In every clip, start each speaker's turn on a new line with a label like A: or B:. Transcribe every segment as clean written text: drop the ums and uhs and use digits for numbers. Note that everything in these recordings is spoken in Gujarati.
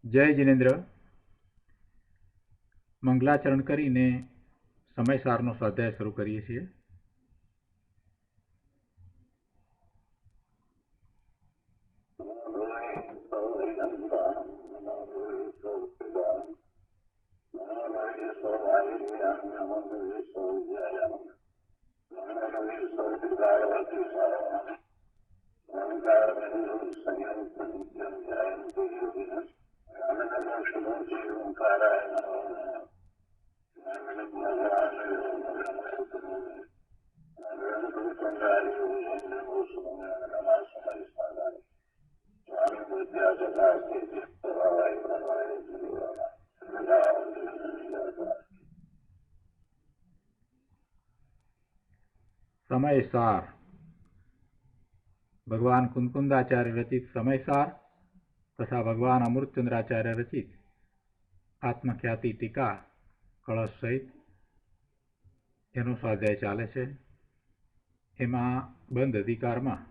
A: જય જિનેન્દ્ર. મંગલાચરણ કરીને સમયસારનો સ્વાધ્યાય શરૂ કરીએ છીએ. સમયસાર ભગવાન કુંકુંદાચાર્ય રચિત સમયસાર તથા ભગવાન અમૃતચંદ્રાચાર્ય રચિત આત્મખ્યાતિ ટીકા કળશ સહિત એનો સ્વાધ્યાય ચાલે છે. એમાં બંધ અધિકારમાં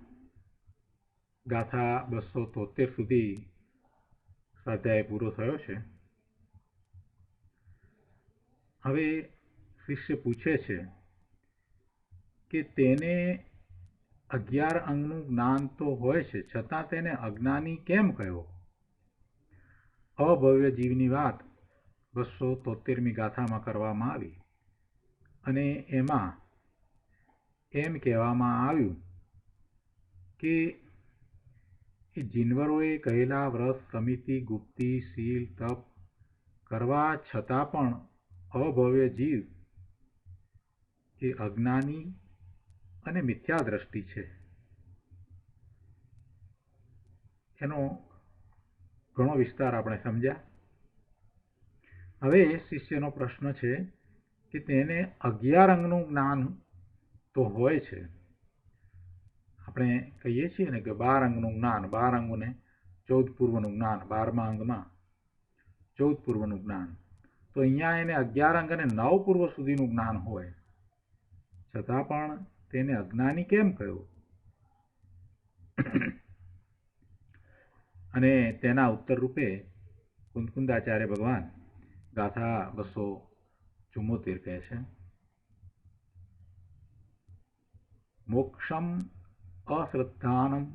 A: ગાથા 273 સુધી સ્વાધ્યાય પૂરો થયો છે. હવે શિષ્ય પૂછે છે કે તેને 11 અંગનું જ્ઞાન તો હોય છે, છતાં તેને અજ્ઞાની કેમ કહ્યો? અભવ્ય જીવની વાત 273મી ગાથામાં કરવામાં આવી અને એમાં એમ કહેવામાં આવ્યું કે જીનવરોએ કહેલા વ્રત, સમિતિ, ગુપ્તિ, શીલ, તપ કરવા છતાં પણ અભવ્ય જીવ એ અજ્ઞાની અને મિથ્યા દ્રષ્ટિ છે. એનો ઘણો વિસ્તાર આપણે સમજ્યા. હવે શિષ્યનો પ્રશ્ન છે કે તેને 11 અંગનું જ્ઞાન તો હોય છે. આપણે કહીએ છીએ ને કે 12 અંગનું જ્ઞાન, 12 અંગોને 14 પૂર્વનું જ્ઞાન, 12મા અંગમાં 14 પૂર્વનું જ્ઞાન. તો અહીંયા એને 11 અંગ અને 9 પૂર્વ સુધીનું જ્ઞાન હોય, છતાં પણ તેને અજ્ઞાની કેમ કહ્યું? અને તેના ઉત્તર રૂપે કુંકુંદાચાર્ય ભગવાન ગાથા 274 કહે છે, મોક્ષમ અશ્રદ્ધાનમ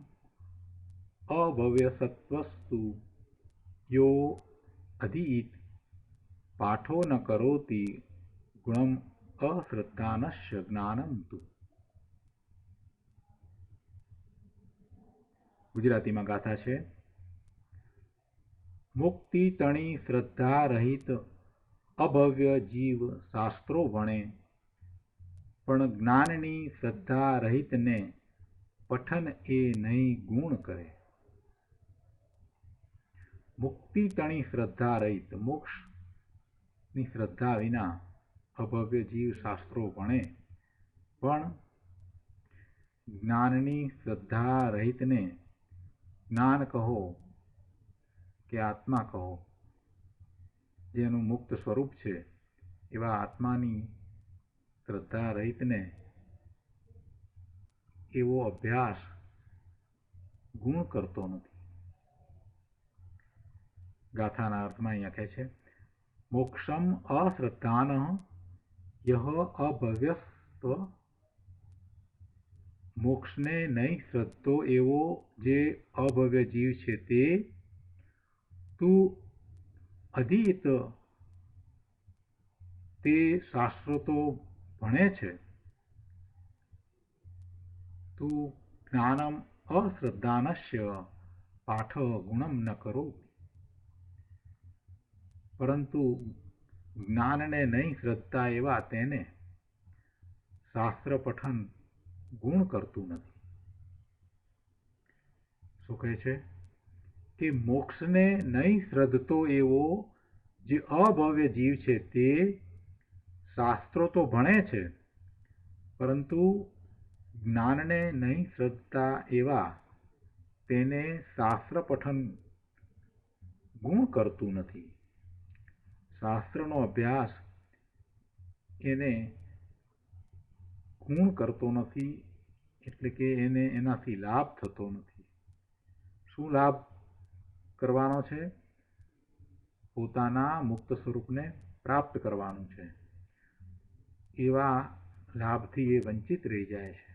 A: અભવ્ય સત્વસ્તુ યો અધીત પાઠો ન કરોતિ ગુણમ અશ્રદ્ધાનસ્ય જ્ઞાનમ તુ. ગુજરાતીમાં ગાથા છે, મુક્તિ તણી શ્રદ્ધા રહિત અભવ્ય જીવ શાસ્ત્રો ભણે, પણ જ્ઞાનની શ્રદ્ધા રહિતને પઠન એ નહીં ગુણ કરે. મુક્તિ તણી શ્રદ્ધા રહિત, મોક્ષની શ્રદ્ધા વિના અભવ્ય જીવ શાસ્ત્રો ભણે, પણ જ્ઞાનની શ્રદ્ધા રહિતને જ્ઞાન કહો કે આત્મા કહો, જેનું મુક્ત સ્વરૂપ છે એવા આત્માની શ્રદ્ધા રહિતને એવો અભ્યાસ ગુણ કરતો નથી. ગાથાના અર્થમાં અહીંયા કહે છે, મોક્ષમ અશ્રદ્ધાન યહ અભવ્યસ્વ, મોક્ષને નહીં શ્રદ્ધો એવો જે અભવ્ય જીવ છે તે તું અધીત, તે શાસ્ત્રો તો ભણે છે, તું જ્ઞાનમ અશ્રદ્ધાનસ્ય પાઠ ગુણમ ન કરો, પરંતુ જ્ઞાનને નહીં શ્રદ્ધા એવા તેને શાસ્ત્ર પઠન ગુણ કરતું નથી. શું કહે છે કે મોક્ષને નહીં શ્રદ્ધતો એવો જે અભવ્ય જીવ છે તે શાસ્ત્રો તો ભણે છે, પરંતુ જ્ઞાનને નહીં શ્રદ્ધા એવા તેને શાસ્ત્ર પઠન ગુણ કરતું નથી. શાસ્ત્રનો અભ્યાસ એને ગુણ કરતો નથી, એટલે કે એને એનાથી લાભ થતો નથી. શું લાભ કરવાનો છે? પોતાના મુક્ત સ્વરૂપને પ્રાપ્ત કરવાનું છે, એવા લાભથી એ વંચિત રહી જાય છે.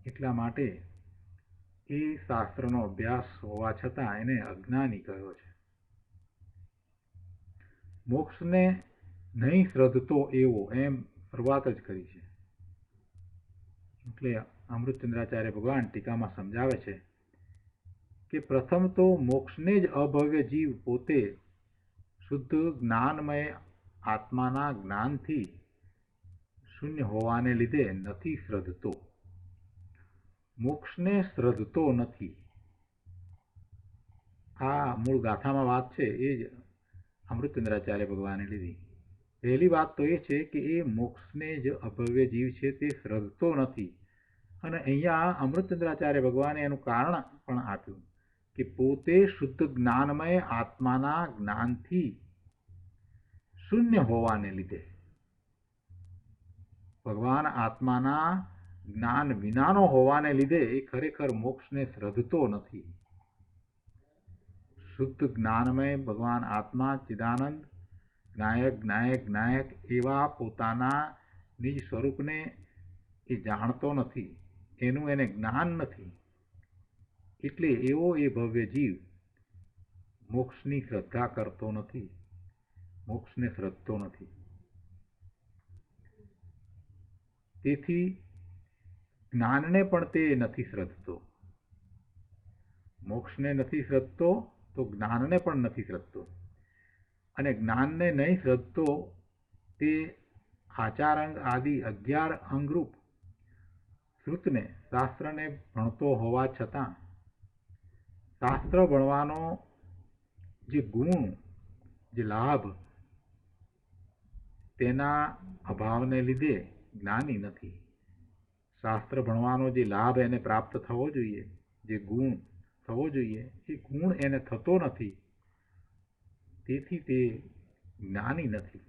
A: એટલા માટે એ શાસ્ત્રનો અભ્યાસ હોવા છતાં એને અજ્ઞાની કહ્યો છે. મોક્ષને નહીં શ્રદ્ધતો એવો, એમ શરૂઆત જ કરી છે. એટલે અમૃતચંદ્રાચાર્ય ભગવાન ટીકામાં સમજાવે છે કે પ્રથમ તો મોક્ષને જ અભવ્ય જીવ પોતે શુદ્ધ જ્ઞાનમય આત્માના જ્ઞાનથી શૂન્ય હોવાને લીધે નથી શ્રદ્ધતો. મોક્ષને શ્રદ્ધતો નથી. આ મૂળ ગાથામાં વાત છે એ જ અમૃતચંદ્રાચાર્ય ભગવાને લીધી. પહેલી વાત તો એ છે કે એ મોક્ષને જ અભવ્ય જીવ છે તે શ્રદ્ધતો નથી. અને અહીંયા અમૃતચંદ્રાચાર્ય ભગવાને એનું કારણ પણ આપ્યું કે પોતે શુદ્ધ જ્ઞાનમય આત્માના જ્ઞાનથી શૂન્ય હોવાને લીધે, ભગવાન આત્માના જ્ઞાન વિનાનો હોવાને લીધે એ ખરેખર મોક્ષને શ્રદ્ધતો નથી. શુદ્ધ જ્ઞાનમય ભગવાન આત્મા ચિદાનંદ જ્ઞાયક જ્ઞાયક જ્ઞાયક એવા પોતાના નિજ સ્વરૂપને એ જાણતો નથી, એનું એને જ્ઞાન નથી. એટલે એવો એ ભવ્ય જીવ મોક્ષની શ્રદ્ધા કરતો નથી, મોક્ષને શ્રદ્ધતો નથી. તેથી જ્ઞાનને પણ તે નથી શ્રદ્ધતો. મોક્ષને નથી શ્રદ્ધતો તો જ્ઞાનને પણ નથી શ્રદ્ધતો. અને જ્ઞાનને નહીં શ્રદ્ધતો તે આચારાંગ આદિ 11 અંગરૂપ શ્રુતને શાસ્ત્રને ભણતો હોવા છતાં શાસ્ત્ર ભણવાનો જે ગુણ, જે લાભ, તેના અભાવને લીધે જ્ઞાની નથી. શાસ્ત્ર ભણવાનો જે લાભ એને પ્રાપ્ત થવો જોઈએ, જે ગુણ થવો જોઈએ, એ ગુણ એને થતો નથી. તેથી તે જ્ઞાની નથી.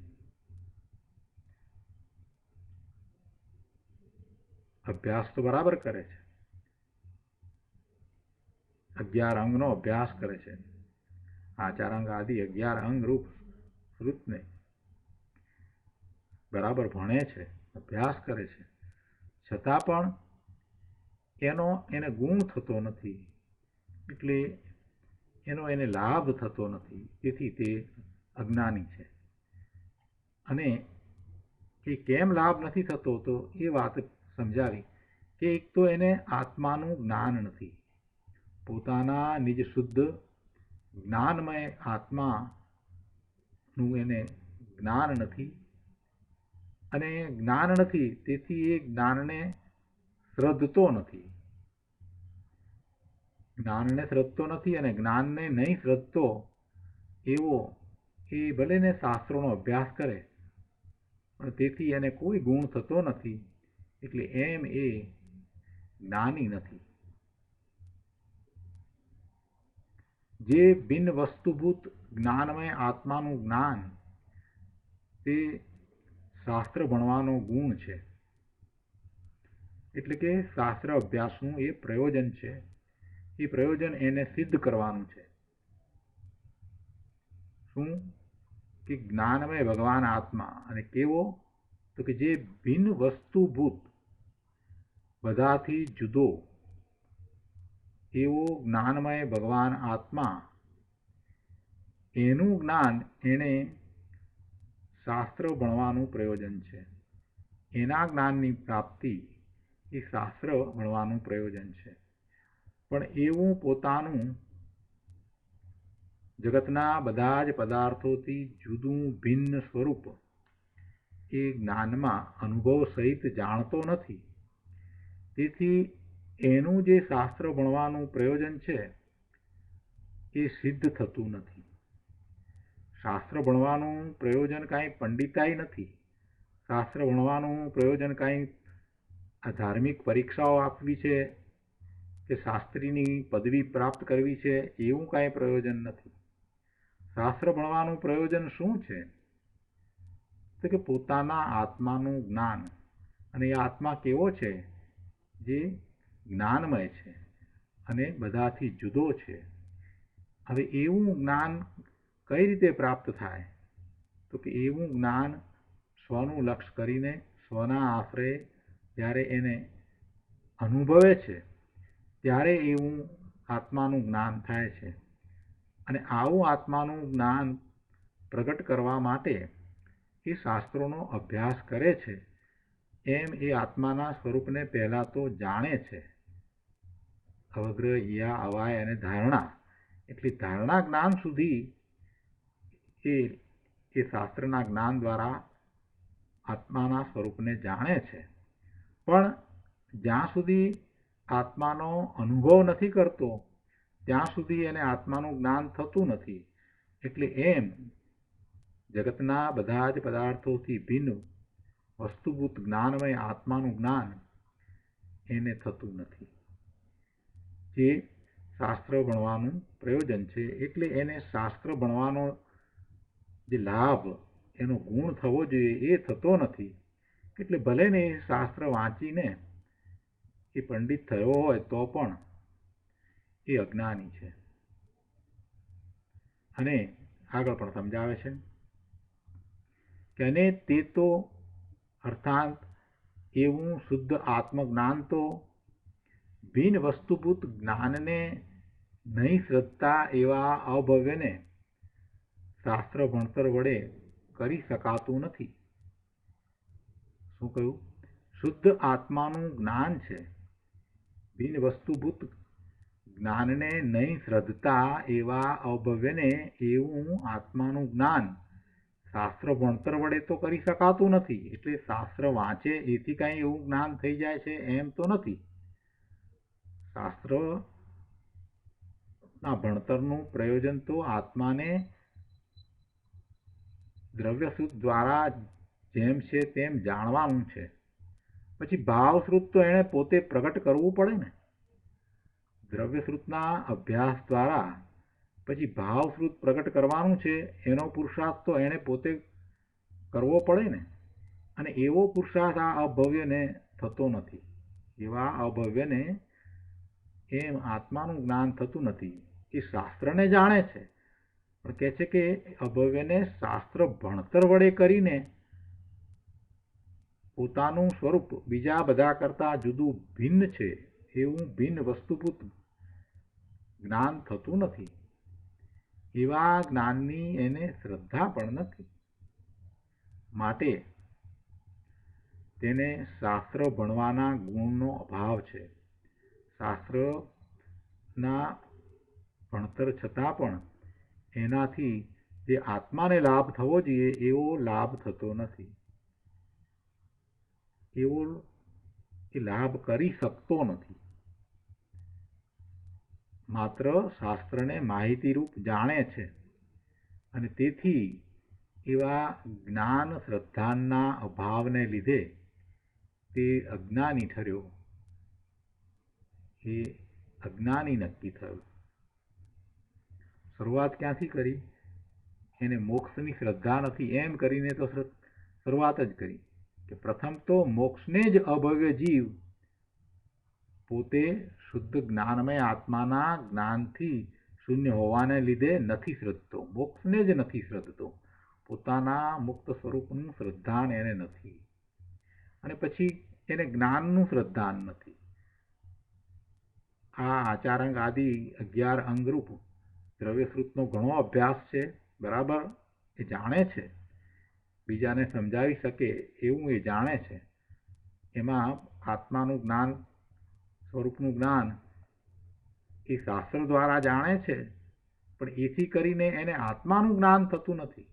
A: અભ્યાસ તો બરાબર કરે છે, 11 અંગનો અભ્યાસ કરે છે, આચારાંગ આદિ 11 અંગરૂપ શ્રુતને બરાબર ભણે છે, અભ્યાસ કરે છે, છતાં પણ એને ગુણ થતો નથી. એટલે એનો એને લાભ થતો નથી. તેથી તે અજ્ઞાની છે. અને એ કેમ લાભ નથી થતો તો એ વાત સમજાવી કે એક તો એને આત્માનું જ્ઞાન નથી, પોતાના નિજ શુદ્ધ જ્ઞાનમય આત્માનું એને જ્ઞાન નથી. અને જ્ઞાન નથી તેથી એ જ્ઞાનને શ્રદ્ધતો નથી. જ્ઞાનને શ્રદ્ધતો નથી અને જ્ઞાનને નહીં શ્રદ્ધતો એવો એ ભલે ને શાસ્ત્રોનો અભ્યાસ કરે પણ તેથી એને કોઈ ગુણ થતો નથી. એટલે એમ એ જ્ઞાની નથી. જે બિન વસ્તુભૂત જ્ઞાનમય આત્માનું જ્ઞાન તે શાસ્ત્ર ભણવાનો ગુણ છે. એટલે કે શાસ્ત્ર અભ્યાસનું એ પ્રયોજન છે. એ પ્રયોજન એને સિદ્ધ કરવાનું છે. શું? કે જ્ઞાનમય ભગવાન આત્મા. અને કેવો? તો કે જે ભિન્ન વસ્તુભૂત, બધાથી જુદો એવો જ્ઞાનમય ભગવાન આત્મા, એનું જ્ઞાન એને શાસ્ત્ર ભણવાનું પ્રયોજન છે. એના જ્ઞાનની પ્રાપ્તિ એ શાસ્ત્ર ભણવાનું પ્રયોજન છે. પણ એવું પોતાનું જગતના બધા જ પદાર્થોથી જુદું ભિન્ન સ્વરૂપ એ જ્ઞાનમાં અનુભવ સહિત જાણતો નથી. તેથી એનું જે શાસ્ત્ર ભણવાનું પ્રયોજન છે એ સિદ્ધ થતું નથી. શાસ્ત્ર ભણવાનું પ્રયોજન કાંઈ પંડિતાઈ નથી. શાસ્ત્ર ભણવાનું પ્રયોજન કાંઈ આ ધાર્મિક પરીક્ષાઓ આપવી છે કે શાસ્ત્રીની પદવી પ્રાપ્ત કરવી છે, એવું કાંઈ પ્રયોજન નથી. શાસ્ત્ર ભણવાનું પ્રયોજન શું છે? તો કે પોતાના આત્માનું જ્ઞાન. અને એ આત્મા કેવો છે? જે જ્ઞાનમય છે અને બધાથી જુદો છે. હવે એવું જ્ઞાન કઈ રીતે પ્રાપ્ત થાય? તો કે એવું જ્ઞાન સ્વનું લક્ષ્ય કરીને સ્વના આશ્રય જ્યારે એને અનુભવે છે ત્યારે એવું આત્માનું જ્ઞાન થાય છે. અને આવું આત્માનું જ્ઞાન પ્રગટ કરવા માટે એ શાસ્ત્રોનો અભ્યાસ કરે છે. એમ એ આત્માના સ્વરૂપને પહેલાં તો જાણે છે. અવગ્રહ, યા, અવાય અને ધારણા, એટલી ધારણા જ્ઞાન સુધી એ શાસ્ત્રના જ્ઞાન દ્વારા આત્માના સ્વરૂપને જાણે છે. પણ જ્યાં સુધી આત્માનો અનુભવ નથી કરતો ત્યાં સુધી એને આત્માનું જ્ઞાન થતું નથી. એટલે એમ જગતના બધા જ પદાર્થોથી ભિન્ન વસ્તુભૂત જ્ઞાનમય આત્માનું જ્ઞાન એને થતું નથી. જે શાસ્ત્ર ભણવાનું પ્રયોજન છે. એટલે એને શાસ્ત્ર ભણવાનો જે લાભ, એનો ગુણ થવો જોઈએ એ થતો નથી. એટલે ભલે ને એ શાસ્ત્ર વાંચીને એ પંડિત થયો હોય તો પણ એ અજ્ઞાની છે. અને આગળ પણ સમજાવે છે કે અને તે તો અર્થાત એવું શુદ્ધ આત્મજ્ઞાન તો ભિન્ન વસ્તુભૂત જ્ઞાનને નહીં શ્રદ્ધા એવા અભવ્યને શાસ્ત્ર ભણતર વડે કરી શકાતું નથી. શું કહ્યું? શુદ્ધ આત્માનું જ્ઞાન છે. ભિન્ન વસ્તુભૂત જ્ઞાનને નહીં શ્રદ્ધતા એવા અભવ્યને એવું આત્માનું જ્ઞાન શાસ્ત્ર ભણતર વડે તો કરી શકાતું નથી. એટલે શાસ્ત્ર વાંચે એથી કાંઈ એવું જ્ઞાન થઈ જાય છે એમ તો નથી. શાસ્ત્રના ભણતરનું પ્રયોજન તો આત્માને દ્રવ્યશ્રુત દ્વારા જેમ છે તેમ જાણવાનું છે. પછી ભાવશ્રુત તો એણે પોતે પ્રગટ કરવું પડે ને. દ્રવ્યશ્રુતના અભ્યાસ દ્વારા પછી ભાવશ્રુત પ્રગટ કરવાનું છે. એનો પુરુષાર્થ તો એણે પોતે કરવો પડે ને. અને એવો પુરુષાર્થ આ અભવ્યને થતો નથી. એવા અભવ્યને એમ આત્માનું જ્ઞાન થતું નથી. એ શાસ્ત્રને જાણે છે પણ કહે છે કે અભવ્યને શાસ્ત્ર ભણતર વડે કરીને પોતાનું સ્વરૂપ બીજા બધા કરતાં જુદું ભિન્ન છે એવું ભિન્ન વસ્તુભૂત જ્ઞાન થતું નથી. એવા જ્ઞાનની એને શ્રદ્ધા પણ નથી. માટે તેને શાસ્ત્ર ભણવાના ગુણનો અભાવ છે. શાસ્ત્રના ભણતર છતાં પણ એનાથી જે આત્માને લાભ થવો જોઈએ એવો લાભ થતો નથી. એવો એ લાભ કરી શકતો નથી. માત્ર શાસ્ત્રને માહિતીરૂપ જાણે છે. અને તેથી એવા જ્ઞાન શ્રદ્ધાના અભાવને લીધે તે અજ્ઞાની ઠર્યો. એ અજ્ઞાની નક્કી થયો. શરૂઆત ક્યાંથી કરી? એને મોક્ષની શ્રદ્ધા નથી એમ કરીને તો શરૂઆત જ કરી કે પ્રથમ તો મોક્ષને જ અભવ્ય જીવ પોતે શુદ્ધ જ્ઞાનમય આત્માના જ્ઞાનથી શૂન્ય હોવાને લીધે નથી શ્રદ્ધતો. મોક્ષને જ નથી શ્રદ્ધતો. પોતાના મુક્ત સ્વરૂપનું શ્રદ્ધાન એને નથી. અને પછી એને જ્ઞાનનું શ્રદ્ધાન નથી. આ આચારંગ આદિ 11 અંગરૂપ દ્રવ્યશ્રુતનો ઘણો અભ્યાસ છે. બરાબર એ જાણે છે. બીજાને સમજાવી શકે એવું એ જાણે છે. એમાં આત્માનું જ્ઞાન, સ્વરૂપનું જ્ઞાન એ શાસ્ત્ર દ્વારા જાણે છે. પણ એથી કરીને એને આત્માનું જ્ઞાન થતું નથી.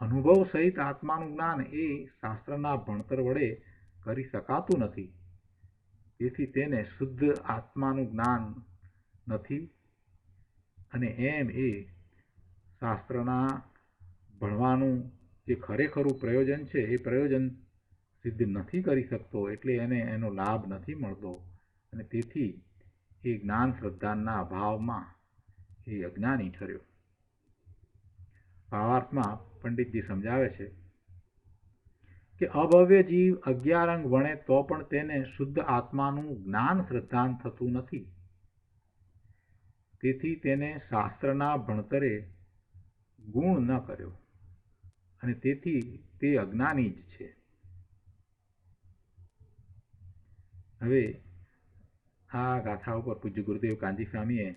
A: અનુભવ સહિત આત્માનું જ્ઞાન એ શાસ્ત્રના ભણતર વડે કરી શકાતું નથી. તેથી તેને શુદ્ધ આત્માનું જ્ઞાન નથી. અને એમ એ શાસ્ત્રના ભણવાનું જે ખરેખરું પ્રયોજન છે એ પ્રયોજન સિદ્ધ નથી કરી શકતો. એટલે એને એનો લાભ નથી મળતો. અને તેથી એ જ્ઞાન શ્રદ્ધાના અભાવમાં એ અજ્ઞાની ઠર્યો. ભાવાર્થમાં પંડિતજી સમજાવે છે કે અભવ્ય જીવ 11 અંગ ભણે તો પણ તેને શુદ્ધ આત્માનું જ્ઞાન શ્રદ્ધાન થતું નથી. તેથી તેને શાસ્ત્રના ભણતરે ગુણ ન કર્યો અને તેથી તે અજ્ઞાની જ છે. હવે આ ગાથા ઉપર પૂજ્ય ગુરુદેવ કાંજી સ્વામીએ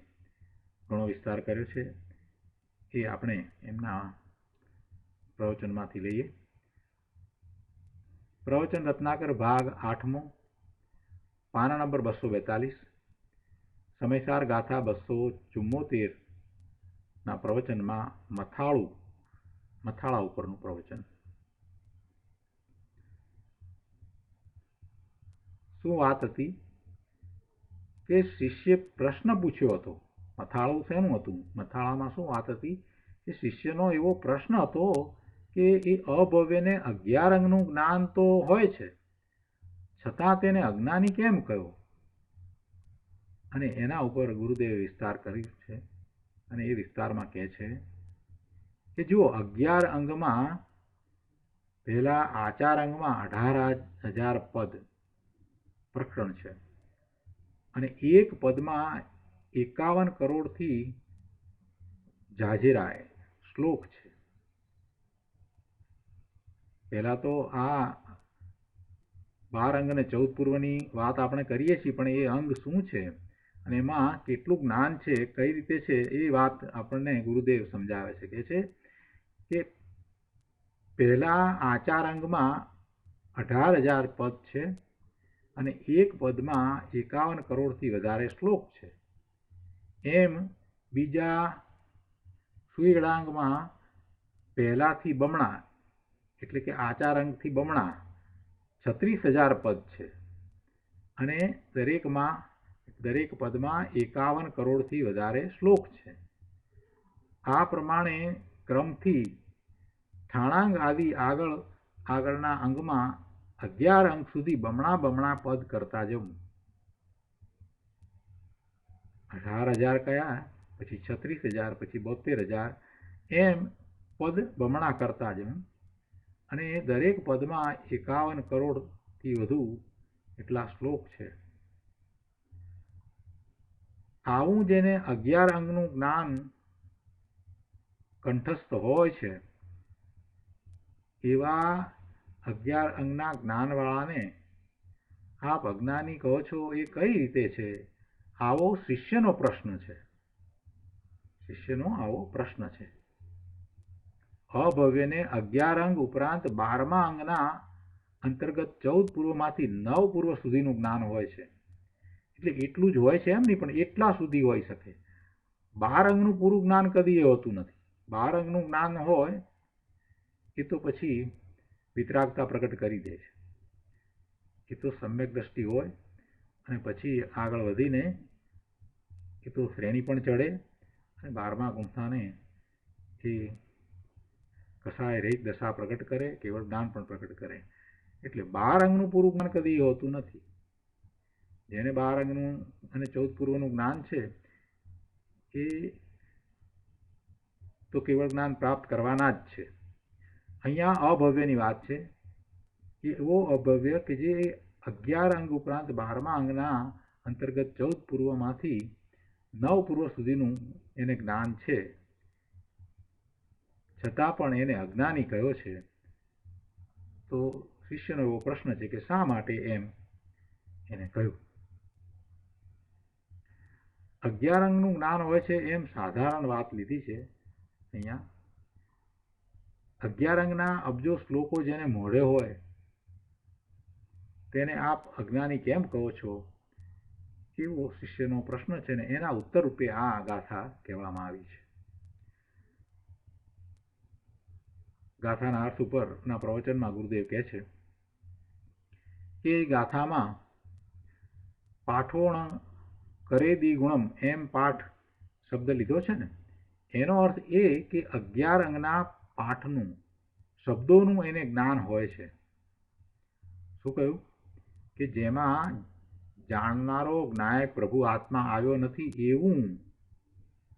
A: ઘણો વિસ્તાર કર્યો છે. એ આપણે એમના પ્રવચનમાંથી લઈએ. પ્રવચન રત્નાકર ભાગ 8મો, પાના નંબર 242, સમયસાર ગાથા 274 ના પ્રવચનમાં મથાળા ઉપરનું પ્રવચન. શું વાત હતી કે શિષ્ય પ્રશ્ન પૂછ્યો હતો. મથાળું શેનું હતું? મથાળામાં શું વાત હતી કે શિષ્યનો એવો પ્રશ્ન હતો કે એ અભવ્યને 11 અંગનું જ્ઞાન તો હોય છે, છતાં તેને અજ્ઞાની કેમ કહ્યો? અને એના ઉપર ગુરુદેવે વિસ્તાર કર્યો છે. અને એ વિસ્તારમાં કહે છે કે જુઓ, 11 અંગમાં પહેલા આચાર અંગમાં 18,000 પદ પ્રકરણ છે અને એક પદમાં 51 કરોડથી જાજેરા શ્લોક છે. પહેલા તો આ 12 અંગ અને 14 પૂર્વની વાત આપણે કરીએ છીએ, પણ એ અંગ શું છે અને એમાં કેટલું જ્ઞાન છે, કઈ રીતે છે, એ વાત આપણને ગુરુદેવ સમજાવે છે. કે છે કે પહેલા આચાર અંગમાં 18,000 પદ છે અને એક પદમાં 51 કરોડથી વધારે શ્લોક છે. એમ બીજા સુવેળાંગમાં પહેલાથી બમણા, એટલે કે આચાર અંગથી બમણા 36,000 પદ છે અને દરેક પદમાં 51 કરોડથી વધારે શ્લોક છે. આ પ્રમાણે ક્રમથી ઠાણાંગ આદિ આગળના અંગમાં 11 અંગ સુધી બમણા પદ કરતા જવું. 18,000 કયા, પછી 36,000, પછી 72,000, એમ પદ બમણા કરતા જવું અને દરેક પદમાં 51 કરોડથી વધુ એટલા શ્લોક છે. આવું જેને 11 અંગનું જ્ઞાન કંઠસ્થ હોય છે, એવા 11 અંગના જ્ઞાનવાળાને આપ અજ્ઞાની કહો છો, એ કઈ રીતે છે? આવો શિષ્યનો પ્રશ્ન છે. શિષ્યનો આવો પ્રશ્ન છે. અભવ્યને 11 અંગ ઉપરાંત 12મા અંગના અંતર્ગત 14 પૂર્વમાંથી 9 પૂર્વ સુધીનું જ્ઞાન હોય છે. એટલે એટલું જ હોય છે એમ નહીં, પણ એટલા સુધી હોઈ શકે. 12 અંગનું પૂરું જ્ઞાન કદી એ હોતું નથી. 12 અંગનું જ્ઞાન હોય એ તો પછી વિતરાગતા પ્રગટ કરી દે છે. એ તો સમ્યક દ્રષ્ટિ હોય અને પછી આગળ વધીને એ તો શ્રેણી પણ ચડે અને 12મા ગુંઠાને એ કસાય રહિત દશા પ્રગટ કરે, કેવળ જ્ઞાન પણ પ્રગટ કરે. એટલે 12 અંગનું પૂરું જ્ઞાન કદી હોતું નથી. જેને 12 અંગનું અને 14 પૂર્વનું જ્ઞાન છે એ તો કેવળ જ્ઞાન પ્રાપ્ત કરવાના જ છે. અહીંયા અભવ્યની વાત છે. એવો અભવ્ય કે જે 11 અંગ ઉપરાંત 12મા અંગના અંતર્ગત 14 પૂર્વમાંથી 9 પૂર્વ સુધીનું એને જ્ઞાન છે, છતાં પણ એને અજ્ઞાની કહ્યો છે. તો શિષ્યનો એવો પ્રશ્ન છે કે શા માટે એમ એને કહ્યું? 11 અંગનું જ્ઞાન હોય છે એમ સાધારણ વાત લીધી છે. અહીંયા 11 અંગના અબજો શ્લોકો જેને મોઢે હોય તેને આપ અજ્ઞાની કેમ કહો છો? એવો શિષ્યનો પ્રશ્ન છે ને એના ઉત્તર રૂપે આ ગાથા કહેવામાં આવી છે. ગાથાના અર્થ ઉપરના પ્રવચનમાં ગુરુદેવ કહે છે કે ગાથામાં પાઠોણ કરે દ્વિગુણમ એમ પાઠ શબ્દ લીધો છે ને, એનો અર્થ એ કે 11 અંગના પાઠનું, શબ્દોનું એને જ્ઞાન હોય છે. શું કહ્યું? કે જેમાં જાણનારો જ્ઞાયક પ્રભુ આત્મા આવ્યો નથી એવું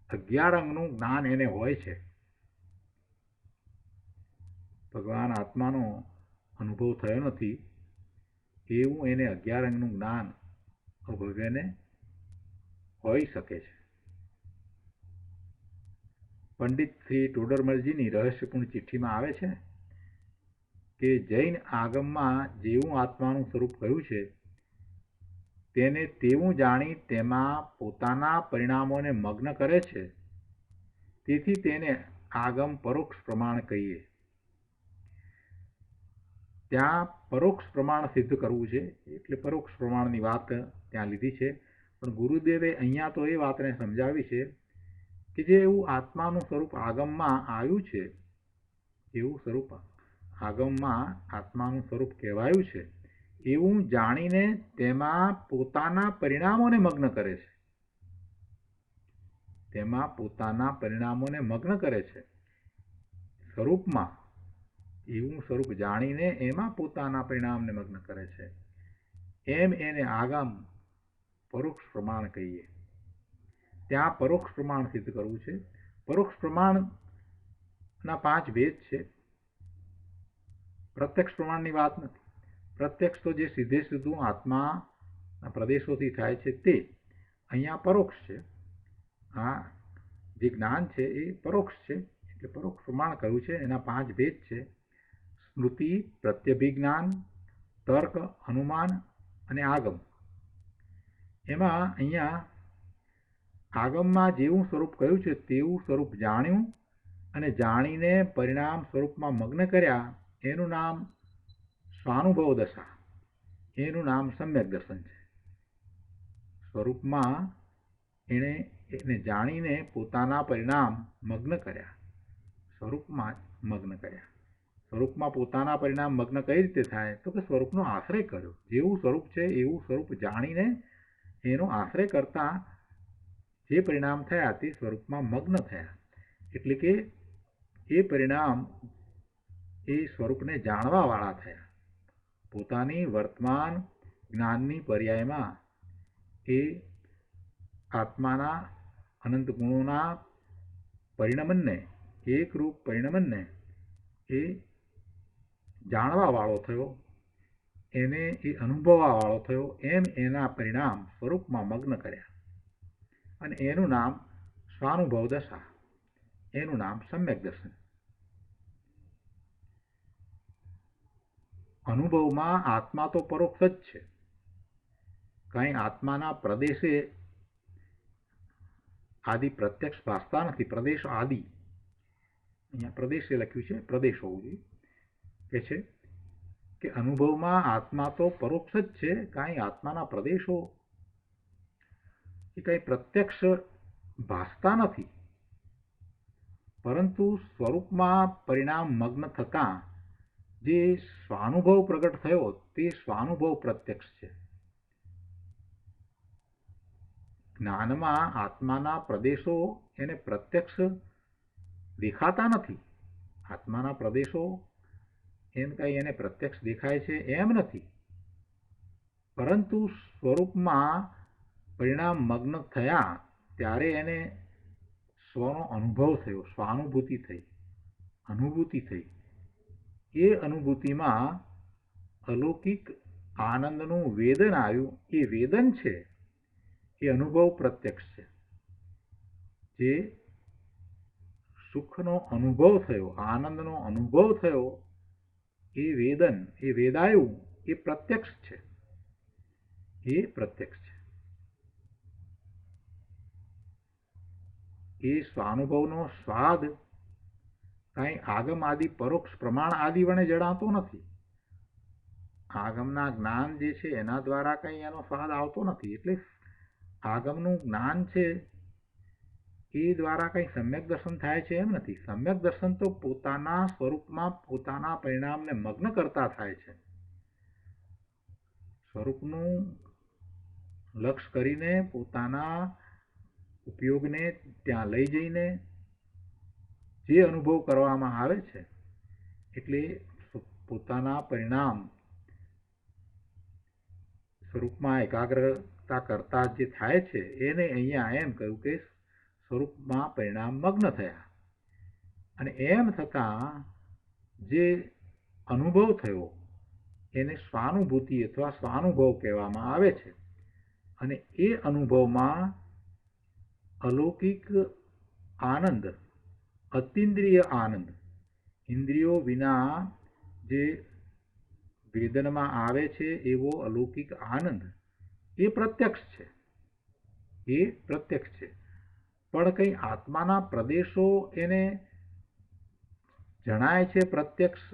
A: 11 અંગનું જ્ઞાન એને હોય છે. ભગવાન આત્માનો અનુભવ થયો નથી એવું એને 11 અંગનું જ્ઞાન અભવ્યને હોઈ શકે છે. પંડિત શ્રી ટોડરમલજીની રહસ્યપૂર્ણ ચિઠ્ઠીમાં આવે છે કે જૈન આગમમાં જેવું આત્માનું સ્વરૂપ કહ્યું છે તેને તેવું જાણી તેમાં પોતાના પરિણામોને મગ્ન કરે છે, તેથી તેને આગમ પરોક્ષ પ્રમાણ કહીએ. ત્યાં પરોક્ષ પ્રમાણ સિદ્ધ કરવું છે એટલે પરોક્ષ પ્રમાણની વાત ત્યાં લીધી છે. પણ ગુરુદેવે અહીંયા તો એ વાતને સમજાવી છે કે જે એવું આત્માનું સ્વરૂપ આગમમાં આવ્યું છે, એવું સ્વરૂપ આગમમાં આત્માનું સ્વરૂપ કહેવાયું છે, એવું જાણીને તેમાં પોતાના પરિણામોને મગ્ન કરે છે. તેમાં પોતાના પરિણામોને મગ્ન કરે છે. સ્વરૂપમાં એવું સ્વરૂપ જાણીને એમાં પોતાના પરિણામને મગ્ન કરે છે. એમ એને આગમ પરોક્ષ પ્રમાણ કહીએ. ત્યાં પરોક્ષ પ્રમાણ સિદ્ધ કરવું છે. પરોક્ષ પ્રમાણના 5 ભેદ છે. પ્રત્યક્ષ પ્રમાણની વાત નથી. પ્રત્યક્ષ તો જે સીધે સીધું આત્માના પ્રદેશોથી થાય છે તે. અહીંયા પરોક્ષ છે. આ જે જ્ઞાન છે એ પરોક્ષ છે એટલે પરોક્ષ પ્રમાણ કહ્યું છે. એના 5 ભેદ છે: સ્મૃતિ, પ્રત્યભિજ્ઞાન, તર્ક, અનુમાન અને આગમ. એમાં અહીંયા આગમમાં જેવું સ્વરૂપ કહ્યું છે તેવું સ્વરૂપ જાણ્યું અને જાણીને પરિણામ સ્વરૂપમાં મગ્ન કર્યા, એનું નામ સ્વાનુભવ દશા, એનું નામ સમ્યક દર્શન છે. સ્વરૂપમાં એને જાણીને પોતાના પરિણામ મગ્ન કર્યા, સ્વરૂપમાં મગ્ન કર્યા. સ્વરૂપમાં પોતાના પરિણામ મગ્ન કઈ રીતે થાય? તો કે સ્વરૂપનો આશ્રય કર્યો. જેવું સ્વરૂપ છે એવું સ્વરૂપ જાણીને એનો આશ્રય કરતા જે પરિણામ થયા તે સ્વરૂપમાં મગ્ન થયા. એટલે કે એ પરિણામ એ સ્વરૂપને જાણવાવાળા થયા. પોતાની વર્તમાન જ્ઞાનની પર્યાયમાં એ આત્માના અનંત ગુણોના પરિણમનને, એકરૂપ પરિણમનને એ જાણવાવાળો થયો, એને એ અનુભવવાવાળો થયો. એમ એના પરિણામ સ્વરૂપમાં મગ્ન કર્યા અને એનું નામ સ્વાનુભવ દશા, એનું નામ સમ્યક દર્શન. અનુભવમાં આત્મા તો પરોક્ષ જ છે. કાંઈ આત્માના પ્રદેશે આદિ પ્રત્યક્ષ ભાસતા નથી. પ્રદેશ આદિ, અહીંયા પ્રદેશે લખ્યું છે, પ્રદેશ હોવું જોઈએ. કે છે કે અનુભવમાં આત્મા તો પરોક્ષ જ છે. કાંઈ આત્માના પ્રદેશો એ કંઈ પ્રત્યક્ષ ભાસતા નથી. પરંતુ સ્વરૂપમાં પરિણામ મગ્ન થતાં જે સ્વાનુભવ પ્રગટ થયો તે સ્વાનુભવ પ્રત્યક્ષ છે. જ્ઞાનમાં આત્માના પ્રદેશો એને પ્રત્યક્ષ દેખાતા નથી. આત્માના પ્રદેશો એમ કંઈ એને પ્રત્યક્ષ દેખાય છે એમ નથી. પરંતુ સ્વરૂપમાં પરિણામ મગ્ન થયા ત્યારે એને સ્વનો અનુભવ થયો, સ્વાનુભૂતિ થઈ, અનુભૂતિ થઈ. એ અનુભૂતિમાં અલૌકિક આનંદનું વેદન આવ્યું. એ વેદન છે એ અનુભવ પ્રત્યક્ષ છે. જે સુખનો અનુભવ થયો, આનંદનો અનુભવ થયો, એ વેદન, એ વેદાયું, એ પ્રત્યક્ષ છે. એ પ્રત્યક્ષ છે. એ સ્વાનુભવનો સ્વાદ કાંઈ આગમ આદિ પરોક્ષ પ્રમાણ આદિ વડે જણાતો નથી. આગમના જ્ઞાન જે છે એના દ્વારા કંઈ એનો સ્વાદ આવતો નથી. એટલે આગમનું જ્ઞાન છે એ દ્વારા કંઈ સમ્યક દર્શન થાય છે એમ નથી. સમ્યક દર્શન તો પોતાના સ્વરૂપમાં પોતાના પરિણામને મગ્ન કરતા થાય છે. સ્વરૂપનું લક્ષ્ય કરીને પોતાના ઉપયોગને ત્યાં લઈ જઈને જે અનુભવ કરવામાં આવે છે એટલે પોતાના પરિણામ સ્વરૂપમાં એકાગ્રતા કરતા જે થાય છે એને અહીંયા એમ કહ્યું કે સ્વરૂપમાં પરિણામ મગ્ન થયા. અને એમ થતાં જે અનુભવ થયો એને સ્વાનુભૂતિ અથવા સ્વાનુભવ કહેવામાં આવે છે. અને એ અનુભવમાં અલૌકિક આનંદ અતિન્દ્રિય આનંદ, ઇન્દ્રિયો વિના જે વેદનમાં આવે છે એવો અલૌકિક આનંદ એ પ્રત્યક્ષ છે, એ પ્રત્યક્ષ છે. પણ કંઈ આત્માના પ્રદેશો એને જણાય છે પ્રત્યક્ષ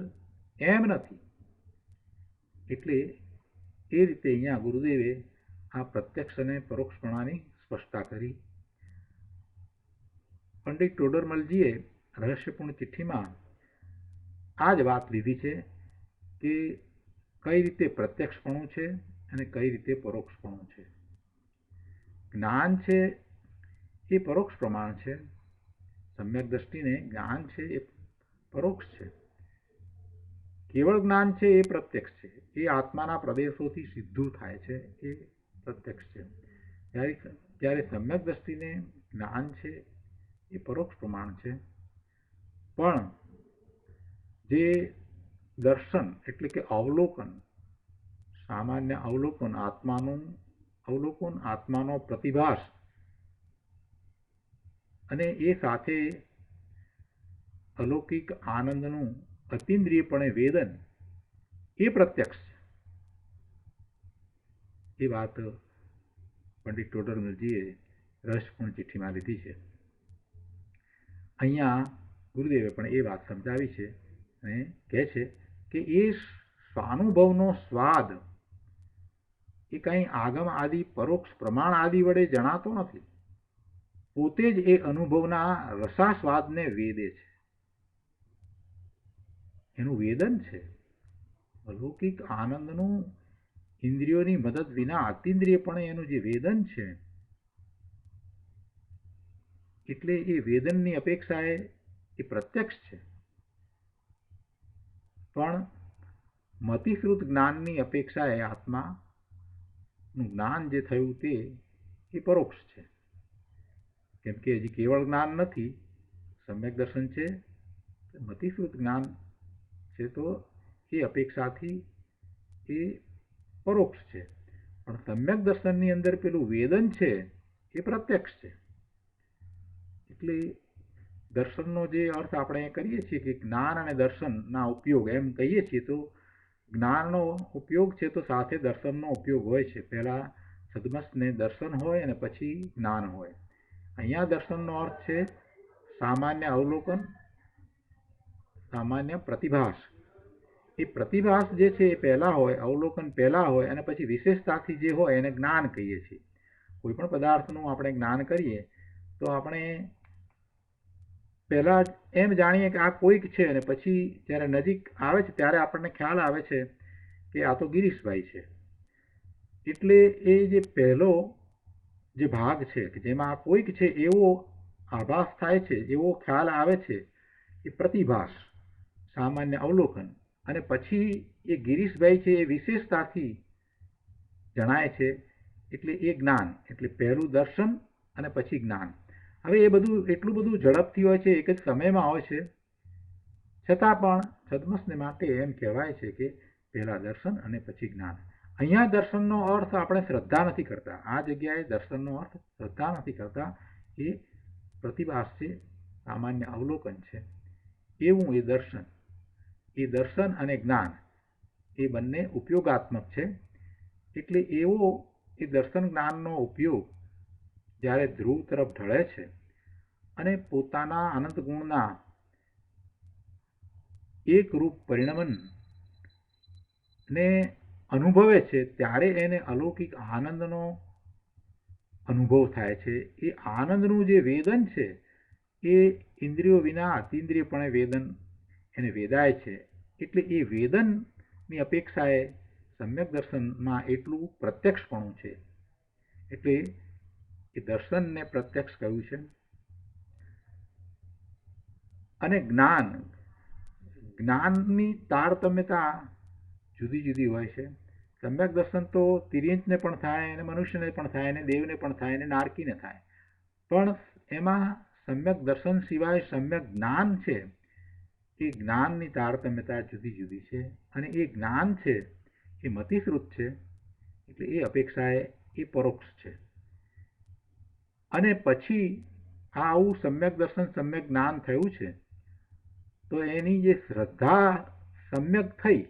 A: એમ નથી. એટલે એ રીતે અહીંયા ગુરુદેવે આ પ્રત્યક્ષ અને પરોક્ષપણાની સ્પષ્ટતા કરી. પંડિત ટોડરમલજીએ રહસ્યપૂર્ણ ચિઠ્ઠીમાં આ જ વાત લીધી છે કે કઈ રીતે પ્રત્યક્ષપણું છે અને કઈ રીતે પરોક્ષપણું છે. જ્ઞાન છે એ પરોક્ષ પ્રમાણ છે, સમ્યક દ્રષ્ટિને જ્ઞાન છે એ પરોક્ષ છે. કેવળ જ્ઞાન છે એ પ્રત્યક્ષ છે, એ આત્માના પ્રદેશોથી સિદ્ધું થાય છે, એ પ્રત્યક્ષ છે. જ્યારે સમ્યક દ્રષ્ટિને જ્ઞાન છે એ પરોક્ષ પ્રમાણ છે. પણ જે દર્શન એટલે કે અવલોકન, સામાન્ય અવલોકન, આત્માનું અવલોકન, આત્માનો પ્રતિભાસ અને એ સાથે અલૌકિક આનંદનું અતિન્દ્રિયપણે વેદન, એ પ્રત્યક્ષ છે. એ વાત પંડિત ટોડરમલજીએ રહસ્યપૂર્ણ ચિઠ્ઠીમાં લીધી છે. અહીંયા ગુરુદેવે પણ એ વાત સમજાવી છે અને કહે છે કે એ સ્વાનુભવનો સ્વાદ એ કંઈ આગમ આદિ પરોક્ષ પ્રમાણ આદિ વડે જણાતો નથી, પોતે જ એ અનુભવના રસાસ્વાદને વેદે છે, એનું વેદન છે. અલૌકિક આનંદનું ઇન્દ્રિયોની મદદ વિના અતિન્દ્રિયપણે એનું જે વેદન છે, એટલે એ વેદનની અપેક્ષાએ એ પ્રત્યક્ષ છે. પણ મતિશ્રુત જ્ઞાનની અપેક્ષાએ આત્માનું જ્ઞાન જે થયું તે એ પરોક્ષ છે. કેમ કે હજી કેવળ જ્ઞાન નથી, સમ્યક દર્શન છે, મતિશ્રુત જ્ઞાન છે, તો એ અપેક્ષાથી એ પરોક્ષ છે. પણ સમ્યક દર્શનની અંદર પેલું વેદન છે એ પ્રત્યક્ષ છે. એટલે દર્શનનો જે અર્થ આપણે કરીએ છીએ કે જ્ઞાન અને દર્શનના ઉપયોગ એમ કહીએ છીએ, તો જ્ઞાનનો ઉપયોગ છે તો સાથે દર્શનનો ઉપયોગ હોય છે. પહેલાં સદમસ્તને દર્શન હોય અને પછી જ્ઞાન હોય. અહીંયા દર્શનનો અર્થ છે સામાન્ય અવલોકન, સામાન્ય પ્રતિભાસ. એ પ્રતિભાસ જે છે એ પહેલાં હોય, અવલોકન પહેલાં હોય અને પછી વિશેષતાથી જે હોય એને જ્ઞાન કહીએ છીએ. કોઈ પણ પદાર્થનું આપણે જ્ઞાન કરીએ તો આપણે પહેલાં એમ જાણીએ કે આ કોઈક છે, અને પછી જ્યારે નજીક આવે છે ત્યારે આપણને ખ્યાલ આવે છે કે આ તો ગિરીશભાઈ છે. એટલે એ જે પહેલો જે ભાગ છે કે જેમાં આ કોઈક છે એવો આભાસ થાય છે, એવો ખ્યાલ આવે છે, એ પ્રતિભાસ, સામાન્ય અવલોકન. અને પછી એ ગિરીશભાઈ છે એ વિશેષતાથી જણાય છે, એટલે એ જ્ઞાન. એટલે પહેલું દર્શન અને પછી જ્ઞાન. હવે એ બધું એટલું બધું ઝડપથી હોય છે, એક જ સમયમાં હોય છે, છતાં પણ સદમસ્તને માટે એમ કહેવાય છે કે પહેલાં દર્શન અને પછી જ્ઞાન. અહીંયા દર્શનનો અર્થ આપણે શ્રદ્ધા નથી કરતા, આ જગ્યાએ દર્શનનો અર્થ શ્રદ્ધા નથી કરતા, એ પ્રતિભાસ છે, સામાન્ય અવલોકન છે, એવું એ દર્શન. એ દર્શન અને જ્ઞાન એ બંને ઉપયોગાત્મક છે. એટલે એવો એ દર્શન જ્ઞાનનો ઉપયોગ જ્યારે ધ્રુવ તરફ ઢળે છે અને પોતાના અનંત ગુણના એકરૂપ પરિણમન ને અનુભવે છે, ત્યારે એને અલૌકિક આનંદનો અનુભવ થાય છે. એ આનંદનું જે વેદન છે એ ઇન્દ્રિયો વિના અતિન્દ્રિયપણે વેદન એને વેદાય છે. એટલે એ વેદનની અપેક્ષાએ સમ્યક દર્શનમાં એટલું પ્રત્યક્ષપણું છે. એટલે એ દર્શનને પ્રત્યક્ષ કહ્યું છે. અને જ્ઞાનની તારતમ્યતા જુદી જુદી હોય છે. સમ્યક દર્શન તો તિર્યંચને પણ થાય, અને મનુષ્યને પણ થાય, અને દેવને પણ થાય, અને નારકીને થાય. પણ એમાં સમ્યક દર્શન સિવાય સમ્યક જ્ઞાન છે, એ જ્ઞાનની તારતમ્યતા જુદી જુદી છે. અને એ જ્ઞાન છે એ મતિશ્રુત છે, એટલે એ અપેક્ષાએ એ પરોક્ષ છે. અને પછી આ આવું સમ્યક દર્શન સમ્યક જ્ઞાન થયું છે, તો એની જે શ્રદ્ધા સમ્યક થઈ,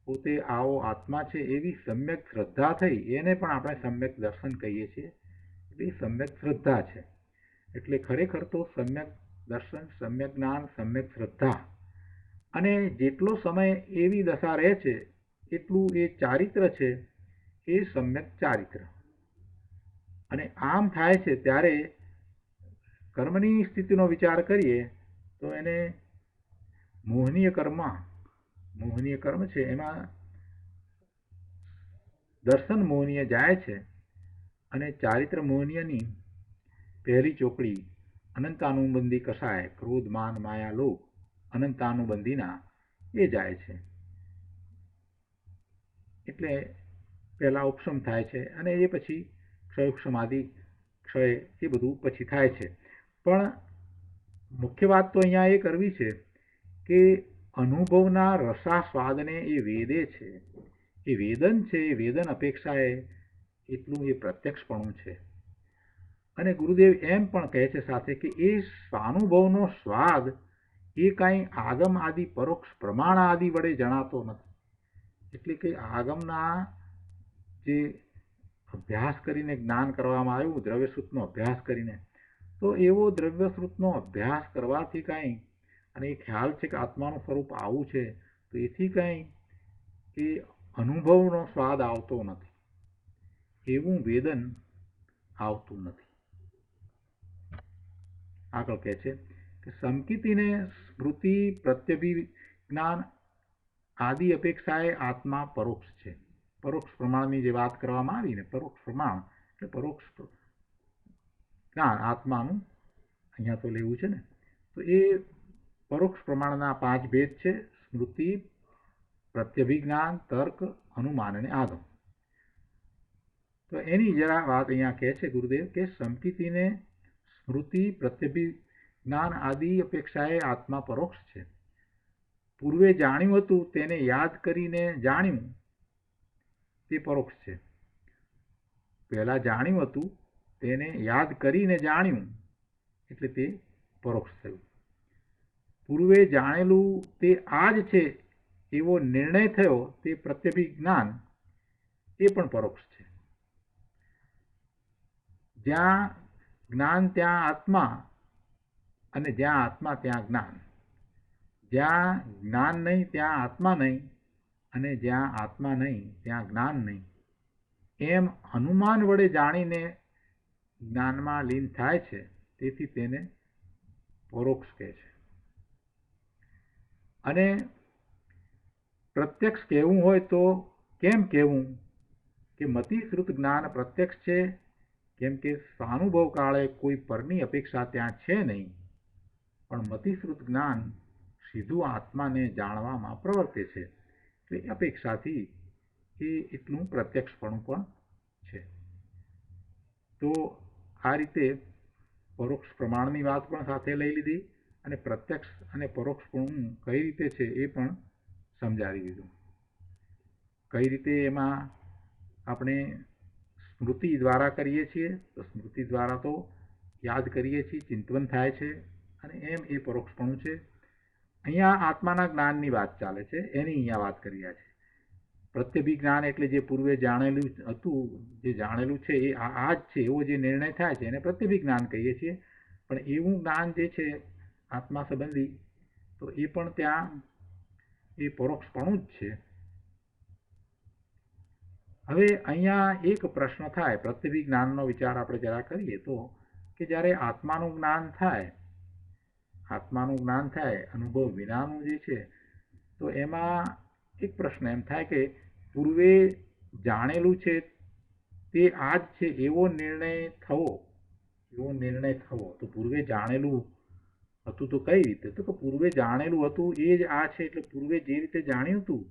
A: પોતે આવો આત્મા છે એવી સમ્યક શ્રદ્ધા થઈ, એને પણ આપણે સમ્યક દર્શન કહીએ છીએ. એ સમ્યક શ્રદ્ધા છે. એટલે ખરેખર તો સમ્યક દર્શન, સમ્યક જ્ઞાન, સમ્યક શ્રદ્ધા, અને જેટલો સમય એવી દશા રહે છે એટલું એ ચારિત્ર છે, એ સમ્યક ચારિત્ર. અને આમ થાય છે ત્યારે કર્મની સ્થિતિનો વિચાર કરીએ તો એને મોહનીય કર્મ છે, એમાં દર્શન મોહનીય જાય છે, અને ચારિત્ર મોહનીયની પહેલી ચોકડી અનંતાનુબંધી કસાય, ક્રોધ માન માયા લોભ અનંતાનુબંધીના, એ જાય છે. એટલે પહેલા ઉપશમ થાય છે, અને એ પછી ક્ષયોક્ષમાદિ ક્ષય એ બધું પછી થાય છે. પણ મુખ્ય વાત તો અહીંયા એ કરવી છે કે અનુભવના રસાસ્વાદને એ વેદે છે, એ વેદન છે, એ વેદન અપેક્ષાએ એટલું એ પ્રત્યક્ષપણું છે. અને ગુરુદેવ એમ પણ કહે છે સાથે કે એ સ્વાનુભવનો સ્વાદ એ કાંઈ આગમ આદિ પરોક્ષ પ્રમાણ આદિ વડે જણાતો નથી. એટલે કે આગમના જે અભ્યાસ કરીને જ્ઞાન કરવામાં આવ્યું, દ્રવ્યશ્રુતનો અભ્યાસ કરીને, તો એવો દ્રવ્યશ્રુતનો અભ્યાસ કરવાથી કાંઈ, અને એ ખ્યાલ છે કે આત્માનું સ્વરૂપ આવું છે, તો એથી કાંઈ એ અનુભવનો સ્વાદ આવતો નથી, એવું વેદન આવતું નથી. આગળ કહે છે કે સમકિતિને સ્મૃતિ પ્રત્યભિજ્ઞાન આદિ અપેક્ષાએ આત્મા પરોક્ષ છે. પરોક્ષ પ્રમાણની જે વાત કરવામાં આવી ને, પરોક્ષ પ્રમાણ એટલે પરોક્ષ જ્ઞાન આત્માનું અહીંયા તો લેવું છે ને, તો એ પરોક્ષ પ્રમાણના 5 ભેદ છે: સ્મૃતિ, પ્રત્યભિજ્ઞાન, તર્ક, અનુમાન અને આગમ. તો એની જરા વાત અહીંયા કહે છે ગુરુદેવ કે સમકિતિને સ્મૃતિ પ્રત્યભિજ્ઞાન આદિ અપેક્ષાએ આત્મા પરોક્ષ છે. પૂર્વે જાણ્યું હતું તેને યાદ કરીને જાણ્યું, તે પરોક્ષ છે. પહેલા જાણ્યું હતું તેને યાદ કરીને જાણ્યું, એટલે તે પરોક્ષ થયું. પૂર્વે જાણેલું તે આ જ છે એવો નિર્ણય થયો, તે પ્રત્યભિજ્ઞાન, એ પણ પરોક્ષ છે. જ્યાં જ્ઞાન ત્યાં આત્મા, અને જ્યાં આત્મા ત્યાં જ્ઞાન. જ્યાં જ્ઞાન નહીં ત્યાં આત્મા નહીં, અને જ્યાં આત્મા નહીં ત્યાં જ્ઞાન નહીં, એમ અનુમાન વડે જાણીને જ્ઞાનમાં લીન થાય છે, તેથી તેને પરોક્ષ કહે છે. અને પ્રત્યક્ષ કહેવું હોય તો કેમ કહેવું કે મતિશ્રુત જ્ઞાન પ્રત્યક્ષ છે, કેમ કે સ્વાનુભવ કાળે કોઈ પરની અપેક્ષા ત્યાં છે નહીં, પણ મતિશ્રુત જ્ઞાન સીધું આત્માને જાણવામાં પ્રવર્તે છે, એટલે અપેક્ષાથી એ એટલું પ્રત્યક્ષપણું પણ છે. તો આ રીતે પરોક્ષ પ્રમાણની વાત પણ સાથે લઈ લીધી, અને પ્રત્યક્ષ અને પરોક્ષપણું કઈ રીતે છે એ પણ સમજાવી દીધું. કઈ રીતે એમાં આપણે સ્મૃતિ દ્વારા કરીએ છીએ, તો સ્મૃતિ દ્વારા તો યાદ કરીએ છીએ, ચિંતવન થાય છે, અને એમ એ પરોક્ષપણું છે. અહીંયા આત્માના જ્ઞાનની વાત ચાલે છે, એની અહીંયા વાત કરી રહ્યા છે. પ્રત્યભિજ્ઞાન એટલે જે પૂર્વે જાણેલું હતું, જે જાણેલું છે એ આ જ છે એવો જે નિર્ણય થાય છે એને પ્રત્યભિજ્ઞાન કહીએ છીએ. પણ એવું જ્ઞાન જે છે આત્મા સંબંધી, તો એ પણ ત્યાં એ પરોક્ષપણું જ છે. હવે અહીંયા એક પ્રશ્ન થાય, પ્રત્યભિજ્ઞાનનો વિચાર આપણે જરા કરીએ તો, કે જ્યારે આત્માનું જ્ઞાન થાય અનુભવ વિનાનું જે છે, તો એમાં એક પ્રશ્ન એમ થાય કે પૂર્વે જાણેલું છે તે આ જ છે એવો નિર્ણય થવો, તો પૂર્વે જાણેલું હતું તો કઈ રીતે? તો કે પૂર્વે જાણેલું હતું એ જ આ છે, એટલે પૂર્વે જે રીતે જાણ્યું હતું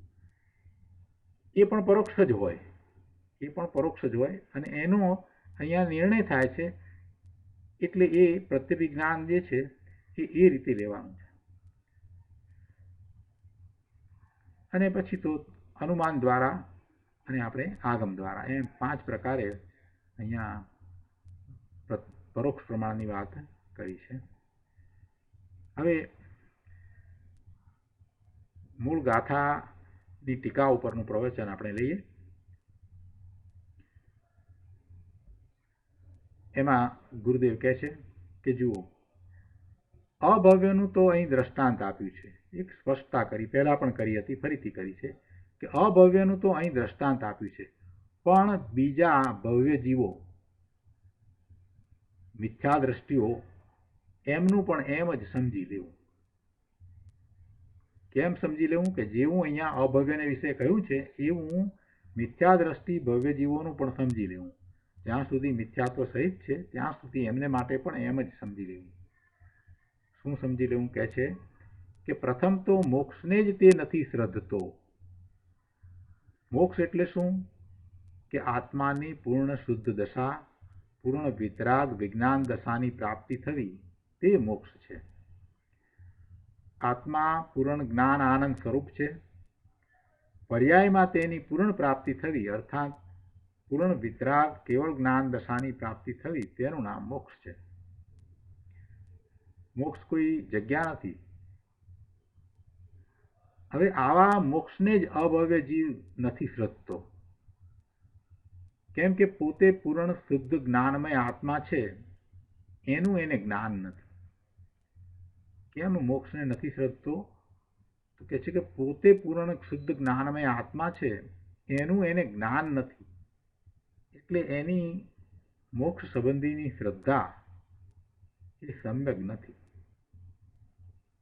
A: એ પણ પરોક્ષ જ હોય, અને એનો અહીંયા નિર્ણય થાય છે, એટલે એ પ્રત્યભિજ્ઞાન જે છે એ રીતે લેવાનું છે. અને પછી તો અનુમાન દ્વારા અને આપણે આગમ દ્વારા, એમ 5 પ્રકારે અહીંયા પરોક્ષ પ્રમાણની વાત કરી છે. હવે મૂળ ગાથાની ટીકા ઉપરનું પ્રવચન આપણે લઈએ. એમાં ગુરુદેવ કહે છે કે જુઓ, અભવ્યનું તો અહીં દ્રષ્ટાંત આપ્યું છે. એક સ્પષ્ટતા કરી, પહેલા પણ કરી હતી, ફરીથી કરી છે કે અભવ્યનું તો અહીં દ્રષ્ટાંત આપ્યું છે, પણ બીજા ભવ્ય જીવો, મિથ્યા દ્રષ્ટિઓ, એમનું પણ એમ જ સમજી લેવું. કેમ સમજી લેવું? કે જેવું અહીંયા અભવ્યને વિશે કહ્યું છે એવું મિથ્યા દ્રષ્ટિ ભવ્ય જીવોનું પણ સમજી લેવું. જ્યાં સુધી મિથ્યાત્વ સહિત છે ત્યાં સુધી એમને માટે પણ એમ જ સમજી લેવું. શું સમજી લેવું? કહે છે કે પ્રથમ તો મોક્ષને જ તે નથી શ્રદ્ધતો. મોક્ષ એટલે શું? કે આત્માની પૂર્ણ શુદ્ધ દશા, પૂર્ણ વિતરાગ વિજ્ઞાન દશાની પ્રાપ્તિ થવી, તે મોક્ષ છે. આત્મા પૂર્ણ જ્ઞાન આનંદ સ્વરૂપ છે. પર્યાયમાં તેની પૂર્ણ પ્રાપ્તિ થવી અર્થાત પૂર્ણ વિતરાગ કેવળ જ્ઞાન દશાની પ્રાપ્તિ થવી, તેનું નામ મોક્ષ છે. મોક્ષ કોઈ જગ્યા નથી. હવે આવા મોક્ષને જ અભવ્ય જીવ નથી શ્રદ્ધતો. કેમ કે પોતે પૂર્ણ શુદ્ધ જ્ઞાનમય આત્મા છે, એનું એને જ્ઞાન નથી. કેમ મોક્ષને નથી શ્રદ્ધતો? તો કહે છે કે પોતે પૂર્ણ શુદ્ધ જ્ઞાનમય આત્મા છે, એનું એને જ્ઞાન નથી, એટલે એની મોક્ષ સંબંધીની શ્રદ્ધા એ સમ્યક નથી.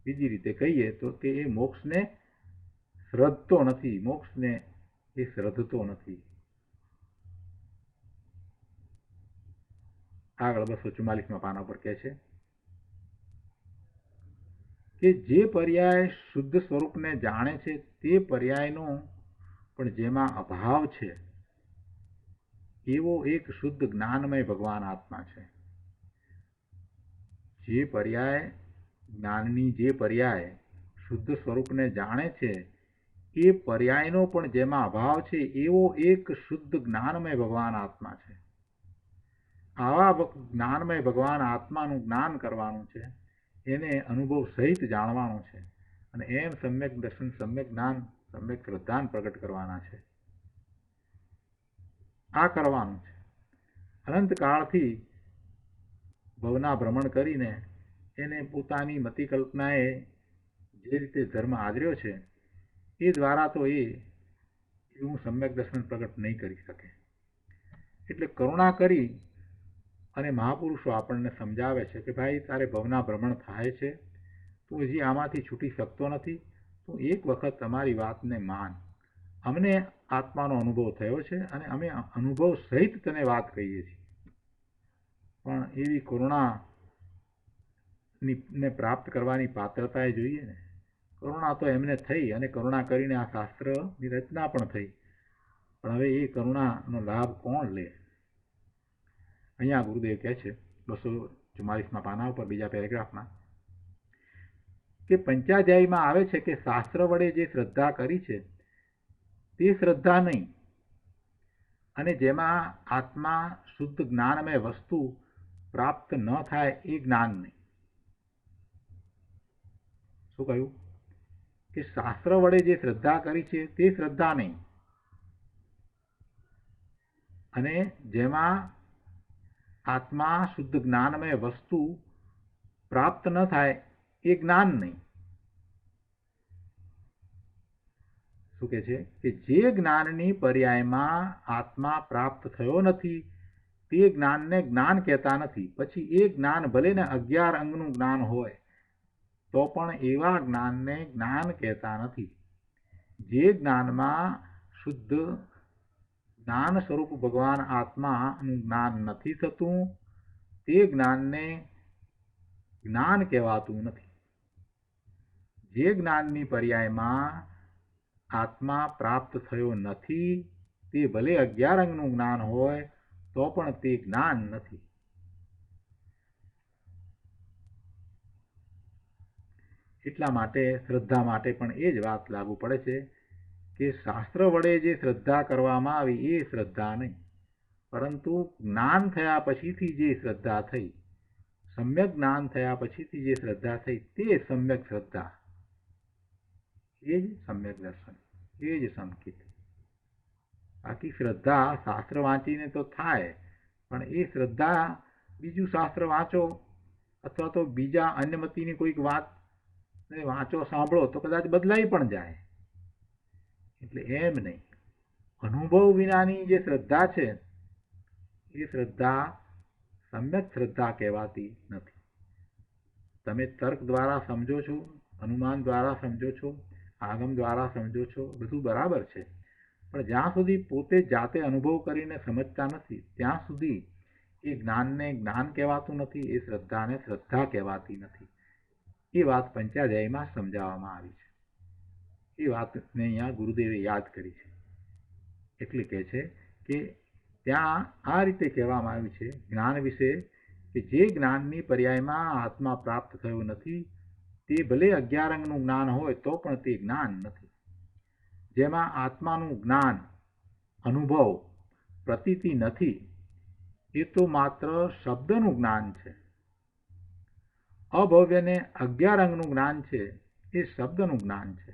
A: બીજી રીતે કહીએ તો તે એ મોક્ષને શ્રદ્ધતો નથી, મોક્ષને એ શ્રદ્ધતો નથી. આગળ 244માં પાના પર કહે છે કે જે પર્યાય શુદ્ધ સ્વરૂપને જાણે છે તે પર્યાયનો પણ જેમાં અભાવ છે એવો એક શુદ્ધ જ્ઞાનમય ભગવાન આત્મા છે. જે પર્યાય જ્ઞાનની જે પર્યાય શુદ્ધ સ્વરૂપને જાણે છે એ પર્યાયનો પણ જેમાં અભાવ છે એવો એક શુદ્ધ જ્ઞાનમય ભગવાન આત્મા છે. આવા જ્ઞાનમય ભગવાન આત્માનું જ્ઞાન કરવાનું છે, એને અનુભવ સહિત જાણવાનું છે, અને એમ સમ્યક દર્શન, સમ્યક જ્ઞાન, સમ્યક શ્રદ્ધાન પ્રગટ કરવાના છે. આ કરવાનું છે. અનંતકાળથી ભવના ભ્રમણ કરીને એને પોતાની મતિ કલ્પનાએ જે રીતે ધર્મ આદર્યો છે એ દ્વારા તો એવું સમ્યક દર્શન પ્રગટ નહીં કરી શકે. એટલે કરુણા કરી અને મહાપુરુષો આપણને સમજાવે છે કે ભાઈ તારે ભવના ભ્રમણ થાય છે, તું હજી આમાંથી છૂટી શકતો નથી, તું એક વખત તમારી વાતને માન. અમને આત્માનો અનુભવ થયો છે અને અમે અનુભવ સહિત તને વાત કહીએ છીએ, પણ એવી કરુણાને પ્રાપ્ત કરવાની પાત્રતા જોઈએ ને. કરુણા તો એમને થઈ અને કરુણા કરીને આ શાસ્ત્રની રચના પણ થઈ, પણ હવે એ કરુણાનો લાભ કોણ લે? અહીંયા ગુરુદેવ કહે છે 244માં પાના ઉપર બીજા પેરેગ્રાફમાં કે પંચાધ્યાયમાં આવે છે કે શાસ્ત્ર વડે જે શ્રદ્ધા કરી છે તે શ્રદ્ધા નહીં, અને જેમાં આત્મા શુદ્ધ જ્ઞાનમય વસ્તુ પ્રાપ્ત ન થાય એ જ્ઞાન નહીં. શું કહ્યું? કે શાસ્ત્ર વડે જે શ્રદ્ધા કરી છે તે શ્રદ્ધા નહીં, અને જેમાં આત્મા શુદ્ધ જ્ઞાનમય વસ્તુ પ્રાપ્ત ન થાય એ જ્ઞાન નહીં. શું કહે છે? કે જે જ્ઞાનની પર્યાયમાં આત્મા પ્રાપ્ત થયો નથી તે જ્ઞાનને જ્ઞાન કહેતા નથી. પછી એ જ્ઞાન ભલે ને 11 અંગનું જ્ઞાન હોય તો પણ એવા જ્ઞાનને જ્ઞાન કહેતા નથી. જે જ્ઞાનમાં શુદ્ધ જ્ઞાન સ્વરૂપ ભગવાન આત્માનું જ્ઞાન નથી થતું તે જ્ઞાનને જ્ઞાન કહેવાતું નથી. જે જ્ઞાનની પર્યાયમાં આત્મા પ્રાપ્ત થયો નથી તે ભલે 11 અંગનું જ્ઞાન હોય તો પણ તે જ્ઞાન નથી. એટલા માટે શ્રદ્ધા માટે પણ એ જ વાત લાગુ પડે છે કે શાસ્ત્ર વડે જે શ્રદ્ધા કરવામાં આવી એ શ્રદ્ધા નહીં, પરંતુ જ્ઞાન થયા પછીથી જે શ્રદ્ધા થઈ, સમ્યક જ્ઞાન થયા પછીથી જે શ્રદ્ધા થઈ તે સમ્યક શ્રદ્ધા, એ જ સમ્યક દર્શન, એ જ સંકિત. બાકી શ્રદ્ધા શાસ્ત્ર વાંચીને તો થાય, પણ એ શ્રદ્ધા બીજું શાસ્ત્ર વાંચો અથવા તો બીજા અન્યમતીની કોઈક વાત વાંચો સાંભળો તો કદાચ બદલાઈ પણ જાય. એટલે એમ નહીં, અનુભવ વિનાની જે શ્રદ્ધા છે એ શ્રદ્ધા સમ્યક શ્રદ્ધા કહેવાતી નથી. તમે તર્ક દ્વારા સમજો છો, અનુમાન દ્વારા સમજો છો, આગમ દ્વારા સમજો છો, બધું બરાબર છે, પણ જ્યાં સુધી પોતે જાતે અનુભવ કરીને સમજતા નથી ત્યાં સુધી એ જ્ઞાનને જ્ઞાન કહેવાતું નથી, એ શ્રદ્ધાને શ્રદ્ધા કહેવાતી નથી. એ વાત પંચાધ્યાયમાં સમજાવવામાં આવી છે. એ વાતને અહીંયા ગુરુદેવે યાદ કરી છે. એટલે કહે છે કે ત્યાં આ રીતે કહેવામાં આવ્યું છે જ્ઞાન વિશે કે જે જ્ઞાનની પર્યાયમાં આત્મા પ્રાપ્ત થયો નથી તે ભલે 11 અંગનું જ્ઞાન હોય તો પણ તે જ્ઞાન નથી. જેમાં આત્માનું જ્ઞાન, અનુભવ, પ્રતીતિ નથી, એ તો માત્ર શબ્દનું જ્ઞાન છે. અભવ્યને 11 અંગનું જ્ઞાન છે એ શબ્દનું જ્ઞાન છે.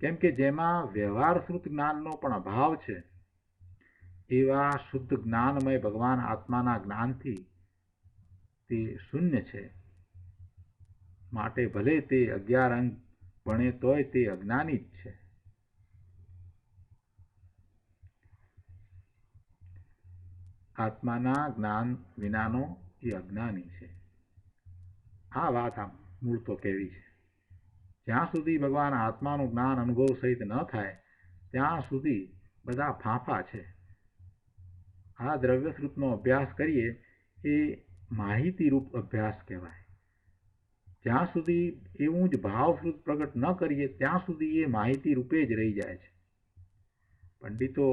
A: કેમ કે જેમાં વ્યવહારશ્રુત જ્ઞાનનો પણ અભાવ છે એવા શુદ્ધ જ્ઞાનમય ભગવાન આત્માના જ્ઞાનથી તે શૂન્ય છે. માટે ભલે તે 11 અંગ ભણે તોય તે અજ્ઞાની જ છે. આત્માના જ્ઞાન વિનાનો એ અજ્ઞાની છે. આ વાત આમ મૂળ તો કેવી છે, જ્યાં સુધી ભગવાન આત્માનું જ્ઞાન અનુભવ સહિત ન થાય ત્યાં સુધી બધા ફાંફા છે. આ દ્રવ્યશ્રુતનો અભ્યાસ કરીએ એ માહિતીરૂપ અભ્યાસ કહેવાય. જ્યાં સુધી એવું જ ભાવશ્રુત પ્રગટ ન કરીએ ત્યાં સુધી એ માહિતી રૂપે જ રહી જાય છે. પંડિતો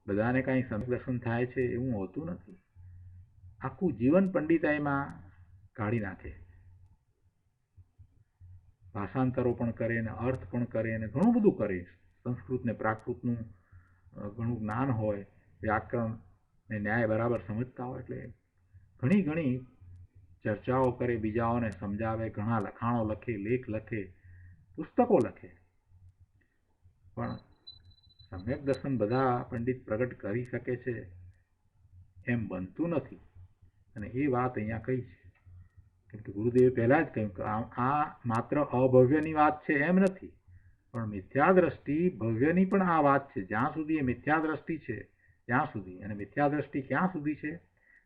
A: બધાને કાંઈ સંદર્શન થાય છે એવું હોતું નથી. આખું જીવન પંડિતાઈમાં કાઢી નાખે, ભાષાંતરો પણ કરે ને અર્થ પણ કરે ને ઘણું બધું કરે. સંસ્કૃત ને પ્રાકૃતનું ઘણું જ્ઞાન હોય, વ્યાકરણ ને ન્યાય બરાબર સમજતા હોય એટલે ઘણી ઘણી ચર્ચાઓ કરે, બીજાઓને સમજાવે, ઘણા લખાણો લખે, લેખ લખે, પુસ્તકો લખે. પણ સમ્યક દર્શન બધા પંડિત પ્રગટ કરી શકે છે એમ બનતું નથી. અને એ વાત અહીંયા કહી છે. કેમ કે ગુરુદેવે પહેલાં જ કહ્યું કે આ માત્ર અભવ્યની વાત છે એમ નથી, પણ મિથ્યા દ્રષ્ટિ ભવ્યની પણ આ વાત છે. જ્યાં સુધી એ મિથ્યા દ્રષ્ટિ છે ત્યાં સુધી, અને મિથ્યા દ્રષ્ટિ ક્યાં સુધી છે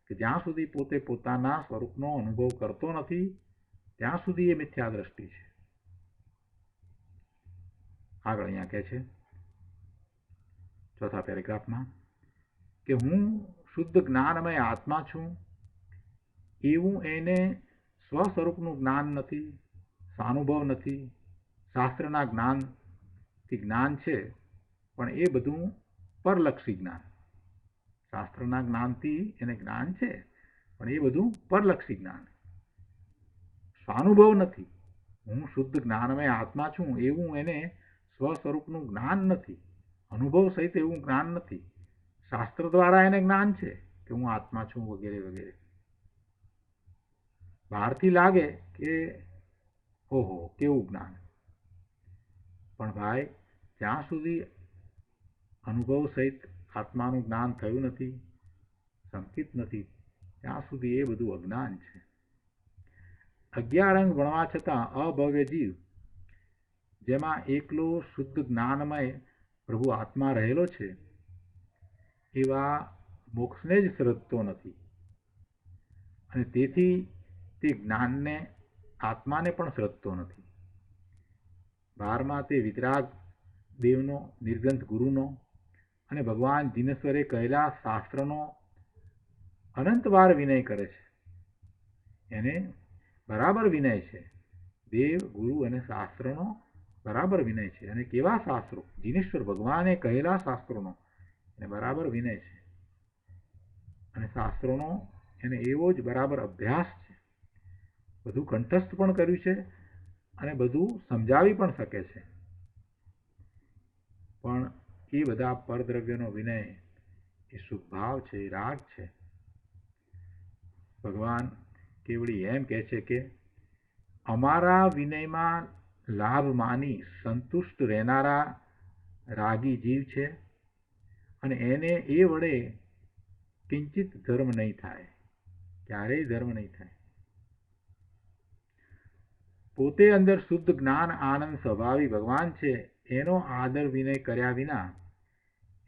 A: કે જ્યાં સુધી પોતે પોતાના સ્વરૂપનો અનુભવ કરતો નથી ત્યાં સુધી એ મિથ્યા દ્રષ્ટિ છે. આગળ અહીંયા કહે છે ચોથા પેરેગ્રાફમાં કે હું શુદ્ધ જ્ઞાનમય આત્મા છું એવું એને સ્વસ્વરૂપનું જ્ઞાન નથી, સ્વાનુભવ નથી. શાસ્ત્રના જ્ઞાનથી જ્ઞાન છે પણ એ બધું પરલક્ષી જ્ઞાન. શાસ્ત્રના જ્ઞાનથી એને જ્ઞાન છે પણ એ બધું પરલક્ષી જ્ઞાન, સ્વાનુભવ નથી. હું શુદ્ધ જ્ઞાનમય આત્મા છું એવું એને સ્વસ્વરૂપનું જ્ઞાન નથી, અનુભવ સહિત એવું જ્ઞાન નથી. શાસ્ત્ર દ્વારા એને જ્ઞાન છે કે હું આત્મા છું વગેરે વગેરે. બહારથી લાગે કે ઓહો કેવું જ્ઞાન, પણ ભાઈ જ્યાં સુધી અનુભવ સહિત આત્માનું જ્ઞાન થયું નથી, સંકિત નથી, ત્યાં સુધી એ બધું અજ્ઞાન છે. 11 અંગ ભણવા છતાં અભવ્ય જીવ જેમાં એકલો શુદ્ધ જ્ઞાનમય પ્રભુ આત્મા રહેલો છે એવા મોક્ષને જ શ્રદ્ધતો નથી, અને તેથી તે જ્ઞાનને, આત્માને પણ શ્રદ્ધતો નથી. 12માં તે વિતરાગ દેવનો, નિર્ગ્રંથ ગુરુનો અને ભગવાન જીનેશ્વરે કહેલા શાસ્ત્રનો અનંતવાર વિનય કરે છે. એને બરાબર વિનય છે, દેવ, ગુરુ અને શાસ્ત્રનો બરાબર વિનય છે. અને કેવા શાસ્ત્રો? જીનેશ્વર ભગવાને કહેલા શાસ્ત્રોનો એને બરાબર વિનય છે, અને શાસ્ત્રોનો એને એવો જ બરાબર અભ્યાસ છે. બધું કંઠસ્થ પણ કર્યું છે અને બધું સમજાવી પણ શકે છે. પણ એ બધા પરદ્રવ્યનો વિનય એ શુભભાવ છે, એ રાગ છે. ભગવાન કેવડી એમ કહે છે કે અમારા વિનયમાં લાભ માની સંતુષ્ટ રહેનારા રાગી જીવ છે અને એને એ વડે કિંચિત ધર્મ નહીં થાય, ક્યારેય ધર્મ નહીં થાય. પોતે અંદર શુદ્ધ જ્ઞાન આનંદ સ્વભાવી ભગવાન છે, એનો આદર વિનય કર્યા વિના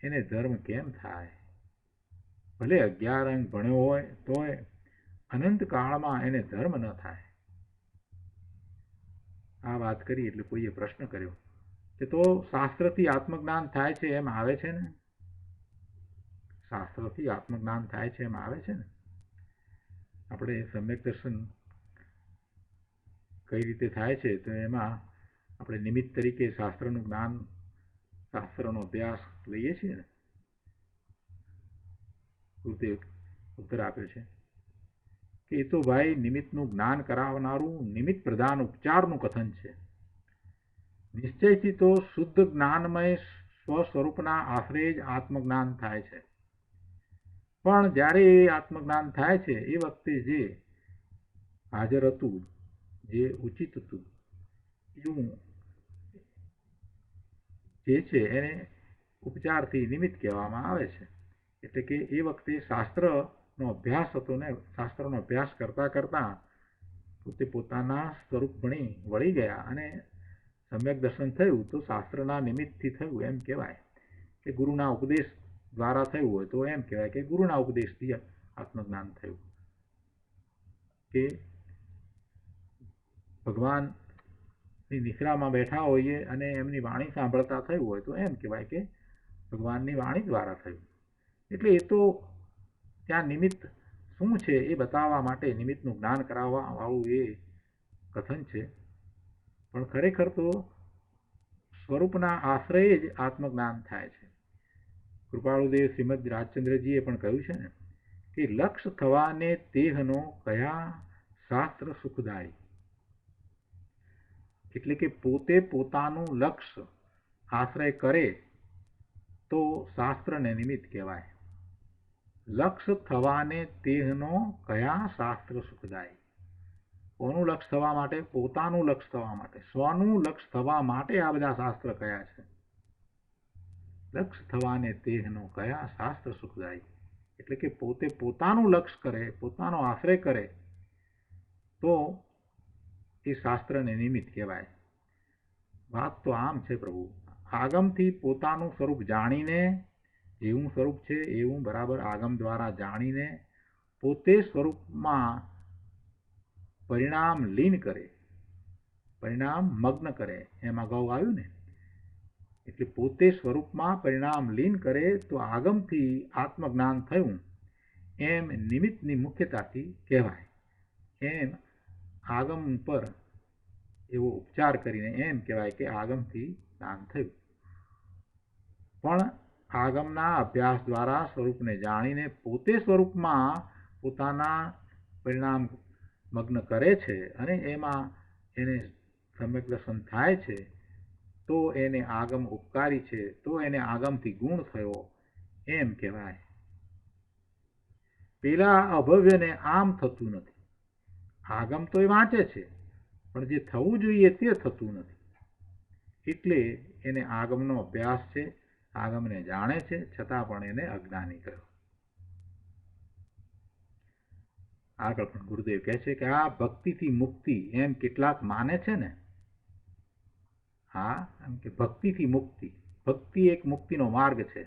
A: એને ધર્મ કેમ થાય? ભલે 11 અંગ ભણ્યો હોય તોય અનંત કાળમાં એને ધર્મ ન થાય. આ વાત કરી એટલે કોઈએ પ્રશ્ન કર્યો કે તો શાસ્ત્રથી આત્મજ્ઞાન થાય છે એમ આવે છે ને? શાસ્ત્રથી આત્મજ્ઞાન થાય છે એમ આવે છે ને? આપણે સમ્યક દર્શન કઈ રીતે થાય છે તો એમાં આપણે નિમિત્ત તરીકે શાસ્ત્રનું જ્ઞાન, શાસ્ત્રનો અભ્યાસ લઈએ છીએ ને. ગુરુદેવ ઉત્તર આપ્યો છે કે એ તો ભાઈ નિમિત્તનું જ્ઞાન કરાવનારું નિમિત્ત પ્રધાન ઉપચારનું કથન છે. નિશ્ચયથી તો શુદ્ધ જ્ઞાનમય સ્વસ્વરૂપના આશ્રય જ આત્મજ્ઞાન થાય છે. પણ જ્યારે એ આત્મજ્ઞાન થાય છે એ વખતે જે હાજર હતું, જે ઉચિત હતું, એવું જે છે એને ઉપચારથી નિમિત્ત કહેવામાં આવે છે. એટલે કે એ વખતે શાસ્ત્રનો અભ્યાસ હતો ને, શાસ્ત્રનો અભ્યાસ કરતાં કરતાં પોતે પોતાના સ્વરૂપ ભણી વળી ગયા અને સમ્યક દર્શન થયું તો શાસ્ત્રના નિમિત્તથી થયું એમ કહેવાય. કે ગુરુના ઉપદેશ દ્વારા થયું હોય તો એમ કહેવાય કે ગુરુના ઉપદેશથી આત્મજ્ઞાન થયું. કે ભગવાનની નિશ્રામાં બેઠા હોઈએ અને એમની વાણી સાંભળતા થયું હોય તો એમ કહેવાય કે ભગવાનની વાણી દ્વારા થયું. એટલે એ તો ત્યાં નિમિત્ત શું છે એ બતાવવા માટે નિમિત્તનું જ્ઞાન કરાવવા વાળું એ કથન છે. પણ ખરેખર તો સ્વરૂપના આશ્રયે જ આત્મજ્ઞાન થાય છે. કૃપાળુદેવ શ્રીમદ રાજચંદ્રજીએ પણ કહ્યું છે ને કે લક્ષ થવાને તેહનો કયા શાસ્ત્ર સુખદાયી. એટલે કે પોતે પોતાનું લક્ષ્ય આશ્રય કરે તો શાસ્ત્રને નિમિત્ત કહેવાય. લક્ષ્ય થવાને તેહનો કયા શાસ્ત્ર સુખદાયી. કોનું લક્ષ્ય થવા માટે? પોતાનું લક્ષ્ય થવા માટે, સ્વનું લક્ષ્ય થવા માટે આ બધા શાસ્ત્ર કયા છે. લક્ષ્ય થવાને તેહનો કયા શાસ્ત્ર સુખદાયી. એટલે કે પોતે પોતાનું લક્ષ્ય કરે, પોતાનો આશ્રય કરે તો એ શાસ્ત્રને નિમિત્ત કહેવાય. વાત તો આમ છે પ્રભુ, આગમથી પોતાનું સ્વરૂપ જાણીને, જેવું સ્વરૂપ છે એવું બરાબર આગમ દ્વારા જાણીને પોતે સ્વરૂપમાં પરિણામ લીન કરે, પરિણામ મગ્ન કરે. એમ અગાઉ આવ્યું ને. એટલે પોતે સ્વરૂપમાં પરિણામ લીન કરે તો આગમથી આત્મજ્ઞાન થયું એમ નિમિત્તની મુખ્યતાથી કહેવાય. એમ આગમ પર એવો ઉપચાર કરીને એમ કહેવાય કે આગમથી જ્ઞાન થયું. પણ આગમના અભ્યાસ દ્વારા સ્વરૂપને જાણીને પોતે સ્વરૂપમાં પોતાના પરિણામ મગ્ન કરે છે અને એમાં એને સમ્યક દર્શન થાય છે તો એને આગમ ઉપકારી છે, તો એને આગમથી ગુણ થયો એમ કહેવાય. પેલા અભવ્યને આમ થતું નથી. આગમ તો એ વાંચે છે પણ જે થવું જોઈએ તે થતું નથી. એટલે એને આગમનો અભ્યાસ છે, આગમને જાણે છે, છતાં પણ એને અજ્ઞાની કહ્યો. આગળ પણ ગુરુદેવ કહે છે કે આ ભક્તિથી મુક્તિ એમ કેટલાક માને છે ને. હા, એમ કે ભક્તિથી મુક્તિ, ભક્તિ એક મુક્તિનો માર્ગ છે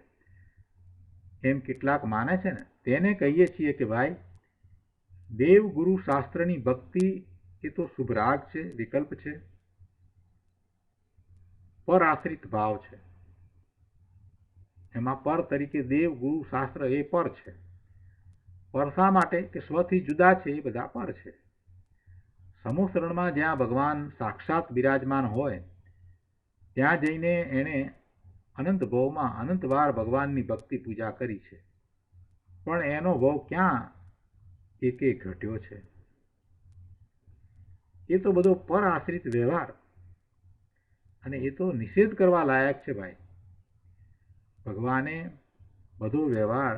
A: એમ કેટલાક માને છે ને. તેને કહીએ છીએ કે ભાઈ દેવ ગુરુ શાસ્ત્રની ભક્તિ એ તો શુભ રાગ છે, વિકલ્પ છે, પર આશ્રિત ભાવ છે. એમાં પર તરીકે દેવ ગુરુ શાસ્ત્ર એ પર છે. પર શા માટે? કે સ્વથી જુદા છે એ બધા પર છે. સમૂહ શરણમાં જ્યાં ભગવાન સાક્ષાત બિરાજમાન હોય ત્યાં જઈને એણે અનંત ભવમાં અનંત વાર ભગવાનની ભક્તિ પૂજા કરી છે, પણ એનો ભવ ક્યાં એક ઘટ્યો છે. એ તો બધો પર આશ્રિત વ્યવહાર અને એ તો નિષેધ કરવા લાયક છે ભાઈ. ભગવાને બધો વ્યવહાર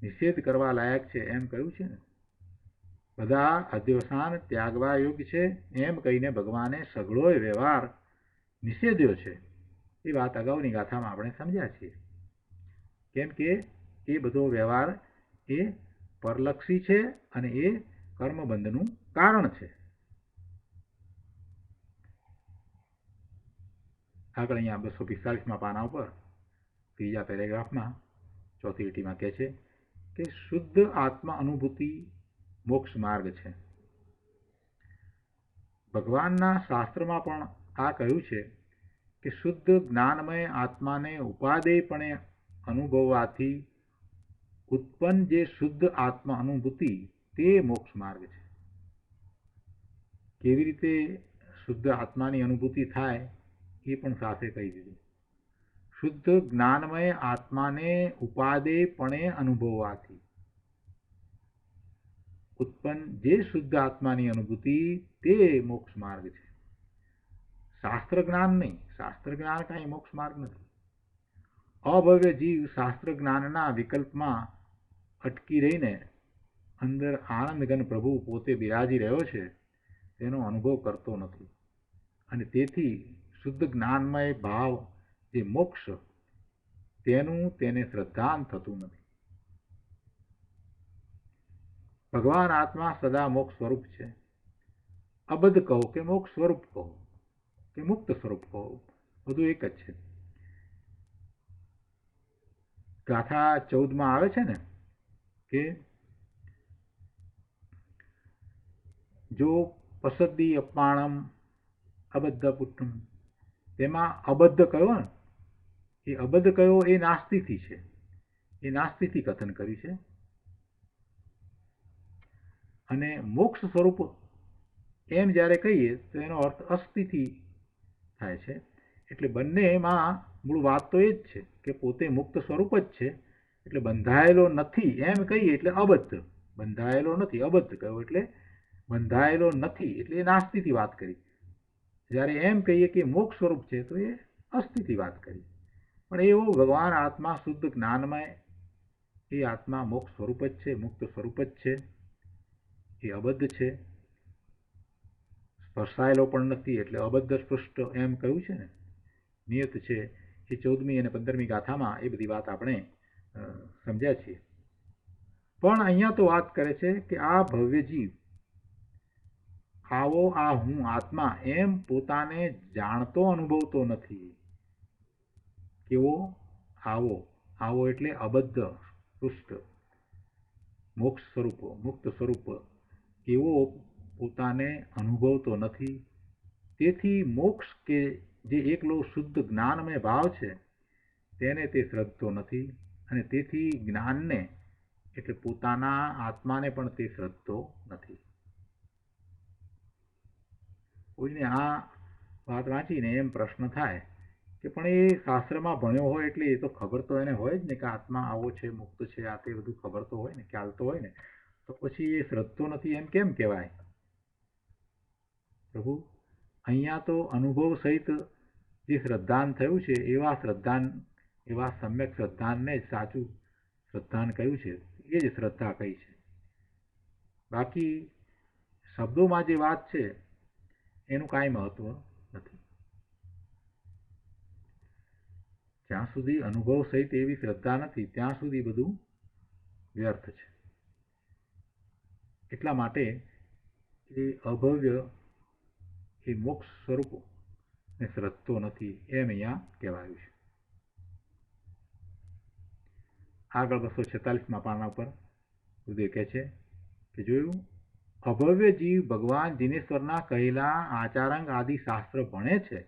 A: નિષેધ કરવા લાયક છે એમ કહ્યું છે ને. બધા અધ્યવસાન ત્યાગવા યોગ્ય છે એમ કહીને ભગવાને સઘળોય વ્યવહાર નિષેધ્યો છે. એ વાત અગાઉની ગાથામાં આપણે સમજ્યા છીએ. કેમ કે એ બધો વ્યવહાર એ પરલક્ષી છે અને એ કર્મબંધનું કારણ છે. આગળ અહીંયા 245માં પાના ઉપર ત્રીજા પેરેગ્રાફમાં ચોથી લીટીમાં કહે છે કે શુદ્ધ આત્મા અનુભૂતિ મોક્ષ માર્ગ છે. ભગવાનના શાસ્ત્રમાં પણ આ કહ્યું છે કે શુદ્ધ જ્ઞાનમય આત્માને ઉપાદેયપણે અનુભવવાથી ઉત્પન્ન જે શુદ્ધ આત્મા અનુભૂતિ તે મોક્ષ માર્ગ છે. કેવી રીતે શુદ્ધ આત્માની અનુભૂતિ થાય એ પણ સાથે કહી દીધું. શુદ્ધ જ્ઞાનમય આત્માને ઉપાદેયપણે અનુભવવાથી ઉત્પન્ન જે શુદ્ધ આત્માની અનુભૂતિ તે મોક્ષ માર્ગ છે. શાસ્ત્ર જ્ઞાન નહીં. શાસ્ત્ર જ્ઞાન કાંઈ મોક્ષ માર્ગ નથી. અભવ્ય જીવ શાસ્ત્ર જ્ઞાનના વિકલ્પમાં અટકી રહીને અંદર આનંદઘન પ્રભુ પોતે બિરાજી રહ્યો છે તેનો અનુભવ કરતો નથી અને તેથી શુદ્ધ જ્ઞાનમય ભાવ જે મોક્ષ તેનું તેને શ્રદ્ધાન થતું નથી. ભગવાન આત્મા સદા મોક્ષ સ્વરૂપ છે. અબદ્ધ કહો કે મોક્ષ સ્વરૂપ કહો કે મુક્ત સ્વરૂપ કહો બધું એક જ છે. ગાથા 14માં આવે છે ને કે જો પસદ્દી અપાણમ અબદ્ધ પુટ્ટમ, તેમાં અબદ્ધ કયો ને એ અબદ્ધ કયો એ નાસ્તિથી છે. એ નાસ્તિથી કથન કર્યું છે. અને મોક્ષ સ્વરૂપ એમ જ્યારે કહીએ તો એનો અર્થ અસ્થિથી થાય છે. એટલે બંનેમાં મૂળ વાત તો એ જ છે કે પોતે મુક્ત સ્વરૂપ જ છે. એટલે બંધાયેલો નથી એમ કહીએ એટલે અબદ્ધ. બંધાયેલો નથી અબદ્ધ કયો એટલે બંધાયેલો નથી એટલે એ નાસ્તિથી વાત કરી. જ્યારે એમ કહીએ કે મોક્ષ સ્વરૂપ છે તો એ અસ્થિથી વાત કરી. પણ એવો ભગવાન આત્મા શુદ્ધ જ્ઞાનમાં એ આત્મા મોક્ષ સ્વરૂપ જ છે, મુક્ત સ્વરૂપ જ છે. એ અબદ્ધ છે, સ્પર્શાયેલો પણ નથી એટલે અબદ્ધ સ્પૃષ્ટ એમ કહ્યું છે ને, નિયત છે. એ 14મી અને 15મી ગાથામાં એ બધી વાત આપણે સમજ્યા છીએ. પણ અહીંયા તો વાત કરે છે કે આ ભવ્ય જીવ આવો આ હું આત્મા એમ પોતાને જાણતો અનુભવતો નથી. કેવો? આવો. આવો એટલે અબદ્ધ પૃષ્ઠ મોક્ષ સ્વરૂપ મુક્ત સ્વરૂપ એવો પોતાને અનુભવતો નથી. તેથી મોક્ષ કે જે એકલો શુદ્ધ જ્ઞાનમય ભાવ છે તેને તે શ્રદ્ધતો નથી અને તેથી જ્ઞાનને એટલે પોતાના આત્માને પણ તે શ્રદ્ધતો નથી. કોઈને આ વાત વાંચીને એમ પ્રશ્ન થાય કે પણ એ શાસ્ત્રમાં ભણ્યો હોય એટલે એ તો ખબર તો એને હોય જ ને કે આત્મા આવો છે, મુક્ત છે, આ તે બધું ખબર તો હોય ને, ખ્યાલ તો હોય ને, તો પછી એ શ્રદ્ધતો નથી એમ કેમ કહેવાય? પ્રભુ અહીંયા તો અનુભવ સહિત જે શ્રદ્ધાન થયું છે એવા સમ્યક શ્રદ્ધાનને જ સાચું શ્રદ્ધાન કહ્યું છે. એ જ શ્રદ્ધા કહી છે. બાકી શબ્દોમાં જે વાત છે એનું કાંઈ મહત્વ નથી. જ્યાં સુધી અનુભવ સહિત એવી શ્રદ્ધા નથી ત્યાં સુધી બધું વ્યર્થ છે. એટલા માટે એ અભવ્ય એ મોક્ષ સ્વરૂપ ને શ્રદ્ધતો નથી એમ અહીંયા કહેવાયું છે. આગળ 246માં પાના ઉપર ઉદય કહે છે કે જોયું, અભવ્ય જીવ ભગવાન દિનેશ્વરના કહેલા આચારાંગ આદિ શાસ્ત્ર ભણે છે.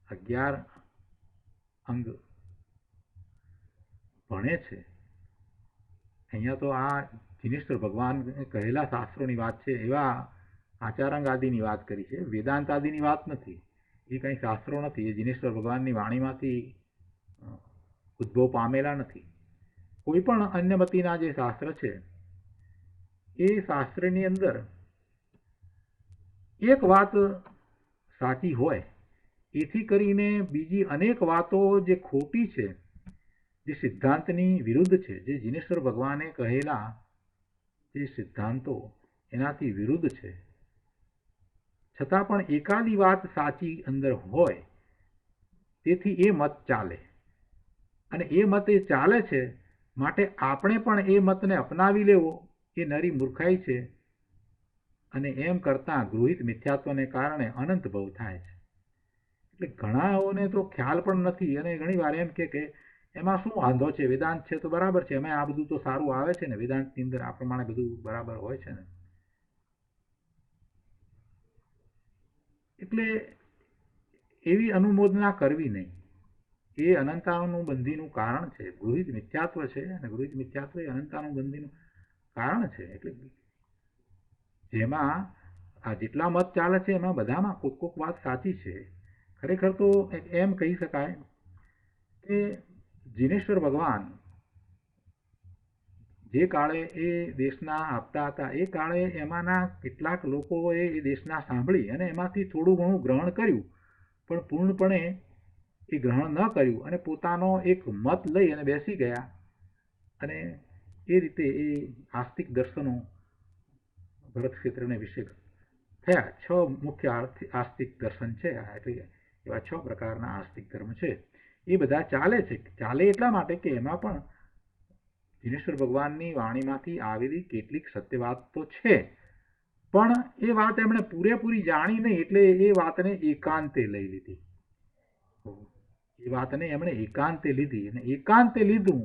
A: 11 અંગ ભણે છે. અહીંયા તો આ દિનેશ્વર ભગવાન કહેલા શાસ્ત્રોની વાત છે. એવા આચારાંગ આદિની વાત કરી છે. વેદાંત આદિની વાત નથી. એ કંઈ શાસ્ત્રો નથી. એ દિનેશ્વર ભગવાનની વાણીમાંથી ઉદ્ભવ પામેલા નથી. કોઈ પણ અન્યમતીના જે શાસ્ત્ર છે એ શાસ્ત્રની અંદર એક વાત સાચી હોય એથી કરીને બીજી અનેક વાતો જે ખોટી છે, જે સિદ્ધાંતની વિરુદ્ધ છે, જે જિનેશ્વર ભગવાને કહેલા જે સિદ્ધાંતો એનાથી વિરુદ્ધ છે, છતાં પણ એકાદી વાત સાચી અંદર હોય તેથી એ મત ચાલે, અને એ મત એ ચાલે છે માટે આપણે પણ એ મતને અપનાવી લેવો એ નરી મૂર્ખાઈ છે, અને એમ કરતાં ગૃહિત મિથ્યાત્વને કારણે અનંત ભવ થાય છે. એટલે ઘણાઓને તો ખ્યાલ પણ નથી, અને ઘણી વાર એમ કે એમાં શું વાંધો છે, વેદાંત છે તો બરાબર છે, એમાં આ બધું તો સારું આવે છે ને, વેદાંતની અંદર આ પ્રમાણે બધું બરાબર હોય છે ને. એટલે એવી અનુમોદના કરવી નહીં. એ અનંતાનુબંધીનું કારણ છે. ગૃહિત મિથ્યાત્વ છે, અને ગૃહિત મિથ્યાત્વ એ અનંતાનુબંધીનું કારણ છે. એટલે જેમાં આ જેટલા મત ચાલે છે એમાં બધામાં કોક વાત સાચી છે. ખરેખર તો એમ કહી શકાય કે જિનેશ્વર ભગવાન જે કાળે એ દેશના આપતા હતા એ કાળે એમાંના કેટલાક લોકોએ એ દેશના સાંભળી અને એમાંથી થોડું ઘણું ગ્રહણ કર્યું, પણ પૂર્ણપણે એ ગ્રહણ ન કર્યું અને પોતાનો એક મત લઈ અને બેસી ગયા, અને એ રીતે એ આસ્તિક દર્શનો ભરત ક્ષેત્રને વિશે થયા. 6 મુખ્ય આસ્તિક દર્શન છે, એટલે એવા 6 પ્રકારના આસ્તિક ધર્મ છે. એ બધા ચાલે છે. ચાલે એટલા માટે કે એમાં પણ જિનેશ્વર ભગવાનની વાણીમાંથી આવેલી કેટલીક સત્ય વાત તો છે, પણ એ વાત એમણે પૂરેપૂરી જાણી નહીં, એટલે એ વાતને એકાંતે લઈ લીધી. એ વાતને એમણે એકાંતે લીધી, અને એકાંતે લીધું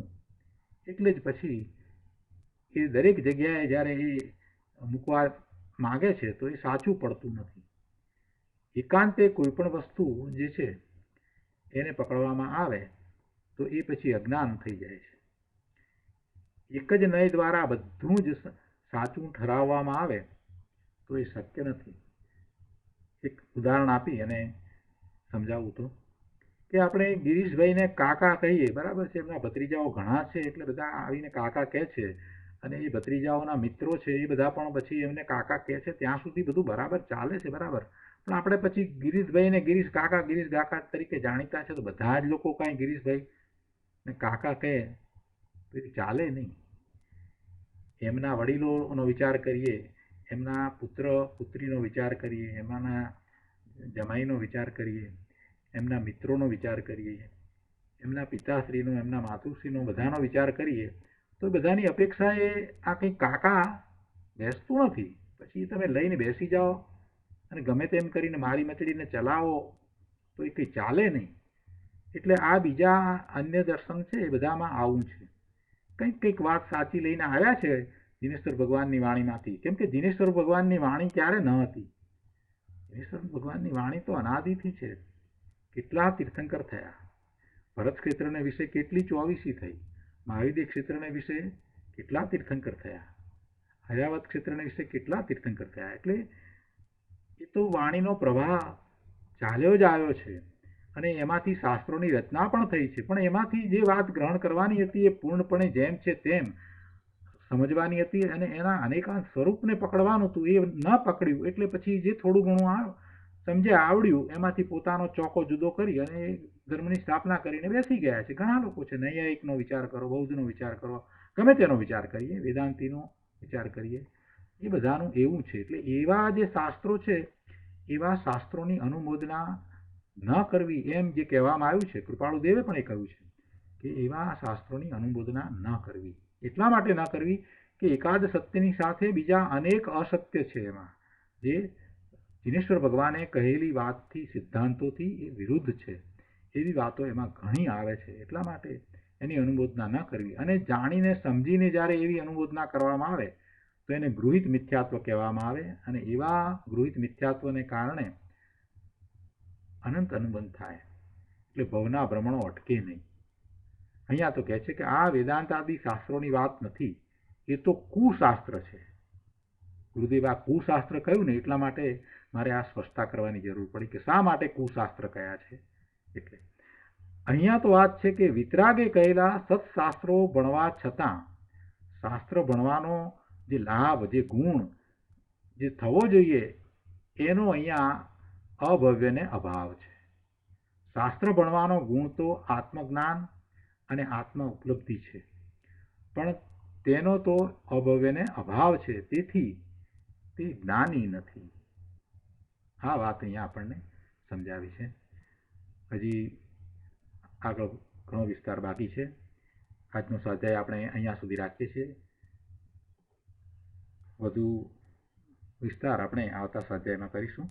A: એટલે જ પછી એ દરેક જગ્યાએ જ્યારે એ મૂકવા માગે છે તો એ સાચું પડતું નથી. એકાંતે કોઈ પણ વસ્તુ જે છે એને પકડવામાં આવે તો એ પછી અજ્ઞાન થઈ જાય છે. એક જ નય દ્વારા બધું જ સાચું ઠરાવવામાં આવે તો એ શક્ય નથી. એક ઉદાહરણ આપી અને સમજાવું તો કે આપણે ગિરીશભાઈને કાકા કહીએ, બરાબર છે, એમના ભત્રીજાઓ ઘણા છે એટલે બધા આવીને કાકા કહે છે, અને એ ભત્રીજાઓના મિત્રો છે એ બધા પણ પછી એમને કાકા કહે છે, ત્યાં સુધી બધું બરાબર ચાલે છે, બરાબર. પણ આપણે પછી ગિરીશભાઈને ગિરીશ કાકા તરીકે જાણીતા છે, તો બધા જ લોકો કાંઈ ગિરીશભાઈ ને કાકા કહે તો એ ચાલે નહીં. એમના વડીલોનો વિચાર કરીએ, એમના પુત્ર પુત્રીનો વિચાર કરીએ, એમાંના જમાઈનો વિચાર કરીએ, એમના મિત્રોનો વિચાર કરીએ, એમના પિતાશ્રીનો, એમના માતુશ્રીનો, બધાનો વિચાર કરીએ તો બધાની અપેક્ષા એ આ કંઈ કાકા બેસતું નથી. પછી તમે લઈને બેસી જાઓ અને ગમે તેમ કરીને મારી મચડીને ચલાવો તો એ કંઈ ચાલે નહીં. એટલે આ બીજા અન્ય દર્શન છે એ બધામાં આવું છે. કંઈક વાત સાચી લઈને આવ્યા છે જિનેશ્વર ભગવાનની વાણીમાંથી, કેમ કે જિનેશ્વર ભગવાનની વાણી ક્યારે ન હતી. જિનેશ્વર ભગવાનની વાણી તો અનાદિથી છે. કેટલા તીર્થંકર થયા, ભરત ક્ષેત્રને વિશે કેટલી 24 થઈ, મહાવિદ્ય ક્ષેત્રને વિશે કેટલા તીર્થંકર થયા, હયાવત ક્ષેત્રને વિશે કેટલા તીર્થંકર થયા. એટલે એ તો વાણીનો પ્રવાહ ચાલ્યો જ આવ્યો છે, અને એમાંથી શાસ્ત્રોની રચના પણ થઈ છે, પણ એમાંથી જે વાત ગ્રહણ કરવાની હતી એ પૂર્ણપણે જેમ છે તેમ સમજવાની હતી, અને એના અનેકાંત સ્વરૂપને પકડવાનું હતું, એ ન પકડ્યું. એટલે પછી જે થોડું ઘણું સમજ્યા આવડ્યું એમાંથી પોતાનો ચોકો જુદો કરી અને ધર્મની સ્થાપના કરીને બેસી ગયા છે. ઘણા લોકો છે, નૈયાયિકનો વિચાર કરો, બૌદ્ધનો વિચાર કરો, ગમે તેનો વિચાર કરીએ, વેદાંતિનો વિચાર કરીએ, એ બધાનું એવું છે. એટલે એવા જે શાસ્ત્રો છે એવા શાસ્ત્રોની અનુમોદના ન કરવી, એમ જે કહેવામાં આવ્યું છે, કૃપાળુ દેવે પણ એ કહ્યું છે કે એવા શાસ્ત્રોની અનુમોદના ન કરવી. એટલા માટે ન કરવી કે એકાદ સત્યની સાથે બીજા અનેક અસત્ય છે એમાં, જે જિનેશ્વર ભગવાને કહેલી વાતથી, સિદ્ધાંતોથી એ વિરુદ્ધ છે. એવી વાતો એમાં ઘણી આવે છે. એટલા માટે એની અનુમોદના ન કરવી, અને જાણીને સમજીને જ્યારે એવી અનુમોદના કરવામાં આવે તો એને ગૃહિત મિથ્યાત્વ કહેવામાં આવે, અને એવા ગૃહિત મિથ્યાત્વને કારણે અનંત અનુબંધ થાય. એટલે ભવના ભ્રમણો અટકે નહીં. અહીંયા તો કહે છે કે આ વેદાંત આદિ શાસ્ત્રોની વાત નથી, એ તો કુશાસ્ત્ર છે. ગુરુદેવ આ કુશાસ્ત્ર કહ્યું ને એટલા માટે મારે આ સ્પષ્ટતા કરવાની જરૂર પડી કે શા માટે કુશાસ્ત્ર કયા છે. એટલે અહીંયા તો વાત છે કે વિતરાગે કહેલા સત્શાસ્ત્રો ભણવા છતાં શાસ્ત્ર ભણવાનો જે લાભ, જે ગુણ જે થવો જોઈએ એનો અહીંયા અભવ્યને અભાવ છે. શાસ્ત્ર ભણવાનો ગુણ તો આત્મજ્ઞાન અને આત્મ ઉપલબ્ધિ છે, પણ તેનો તો અભવ્યને અભાવ છે. તેથી તે જ્ઞાની નથી. આ વાત અહીંયા આપણને સમજાવી છે. હજી આગળ ઘણો વિસ્તાર બાકી છે. આજનો સ્વાધ્યાય આપણે અહીંયા સુધી રાખીએ છીએ. વધુ વિસ્તાર આપણે આવતા સ્વાધ્યાયમાં કરીશું.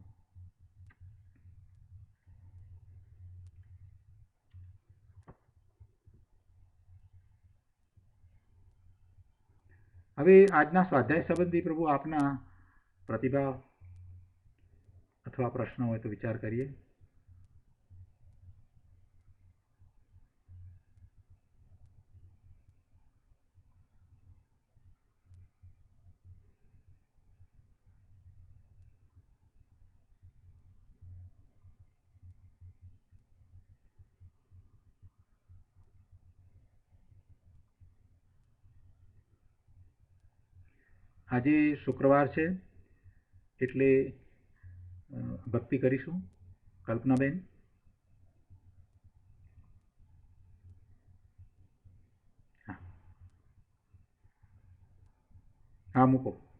A: હવે આજના સ્વાધ્યાય સંબંધી પ્રભુ આપના પ્રતિભાવ અથવા પ્રશ્ન હોય તો વિચાર કરીએ. આજે શુક્રવાર છે એટલે ભક્તિ કરીશું. કલ્પનાબેન. હા, મૂકો.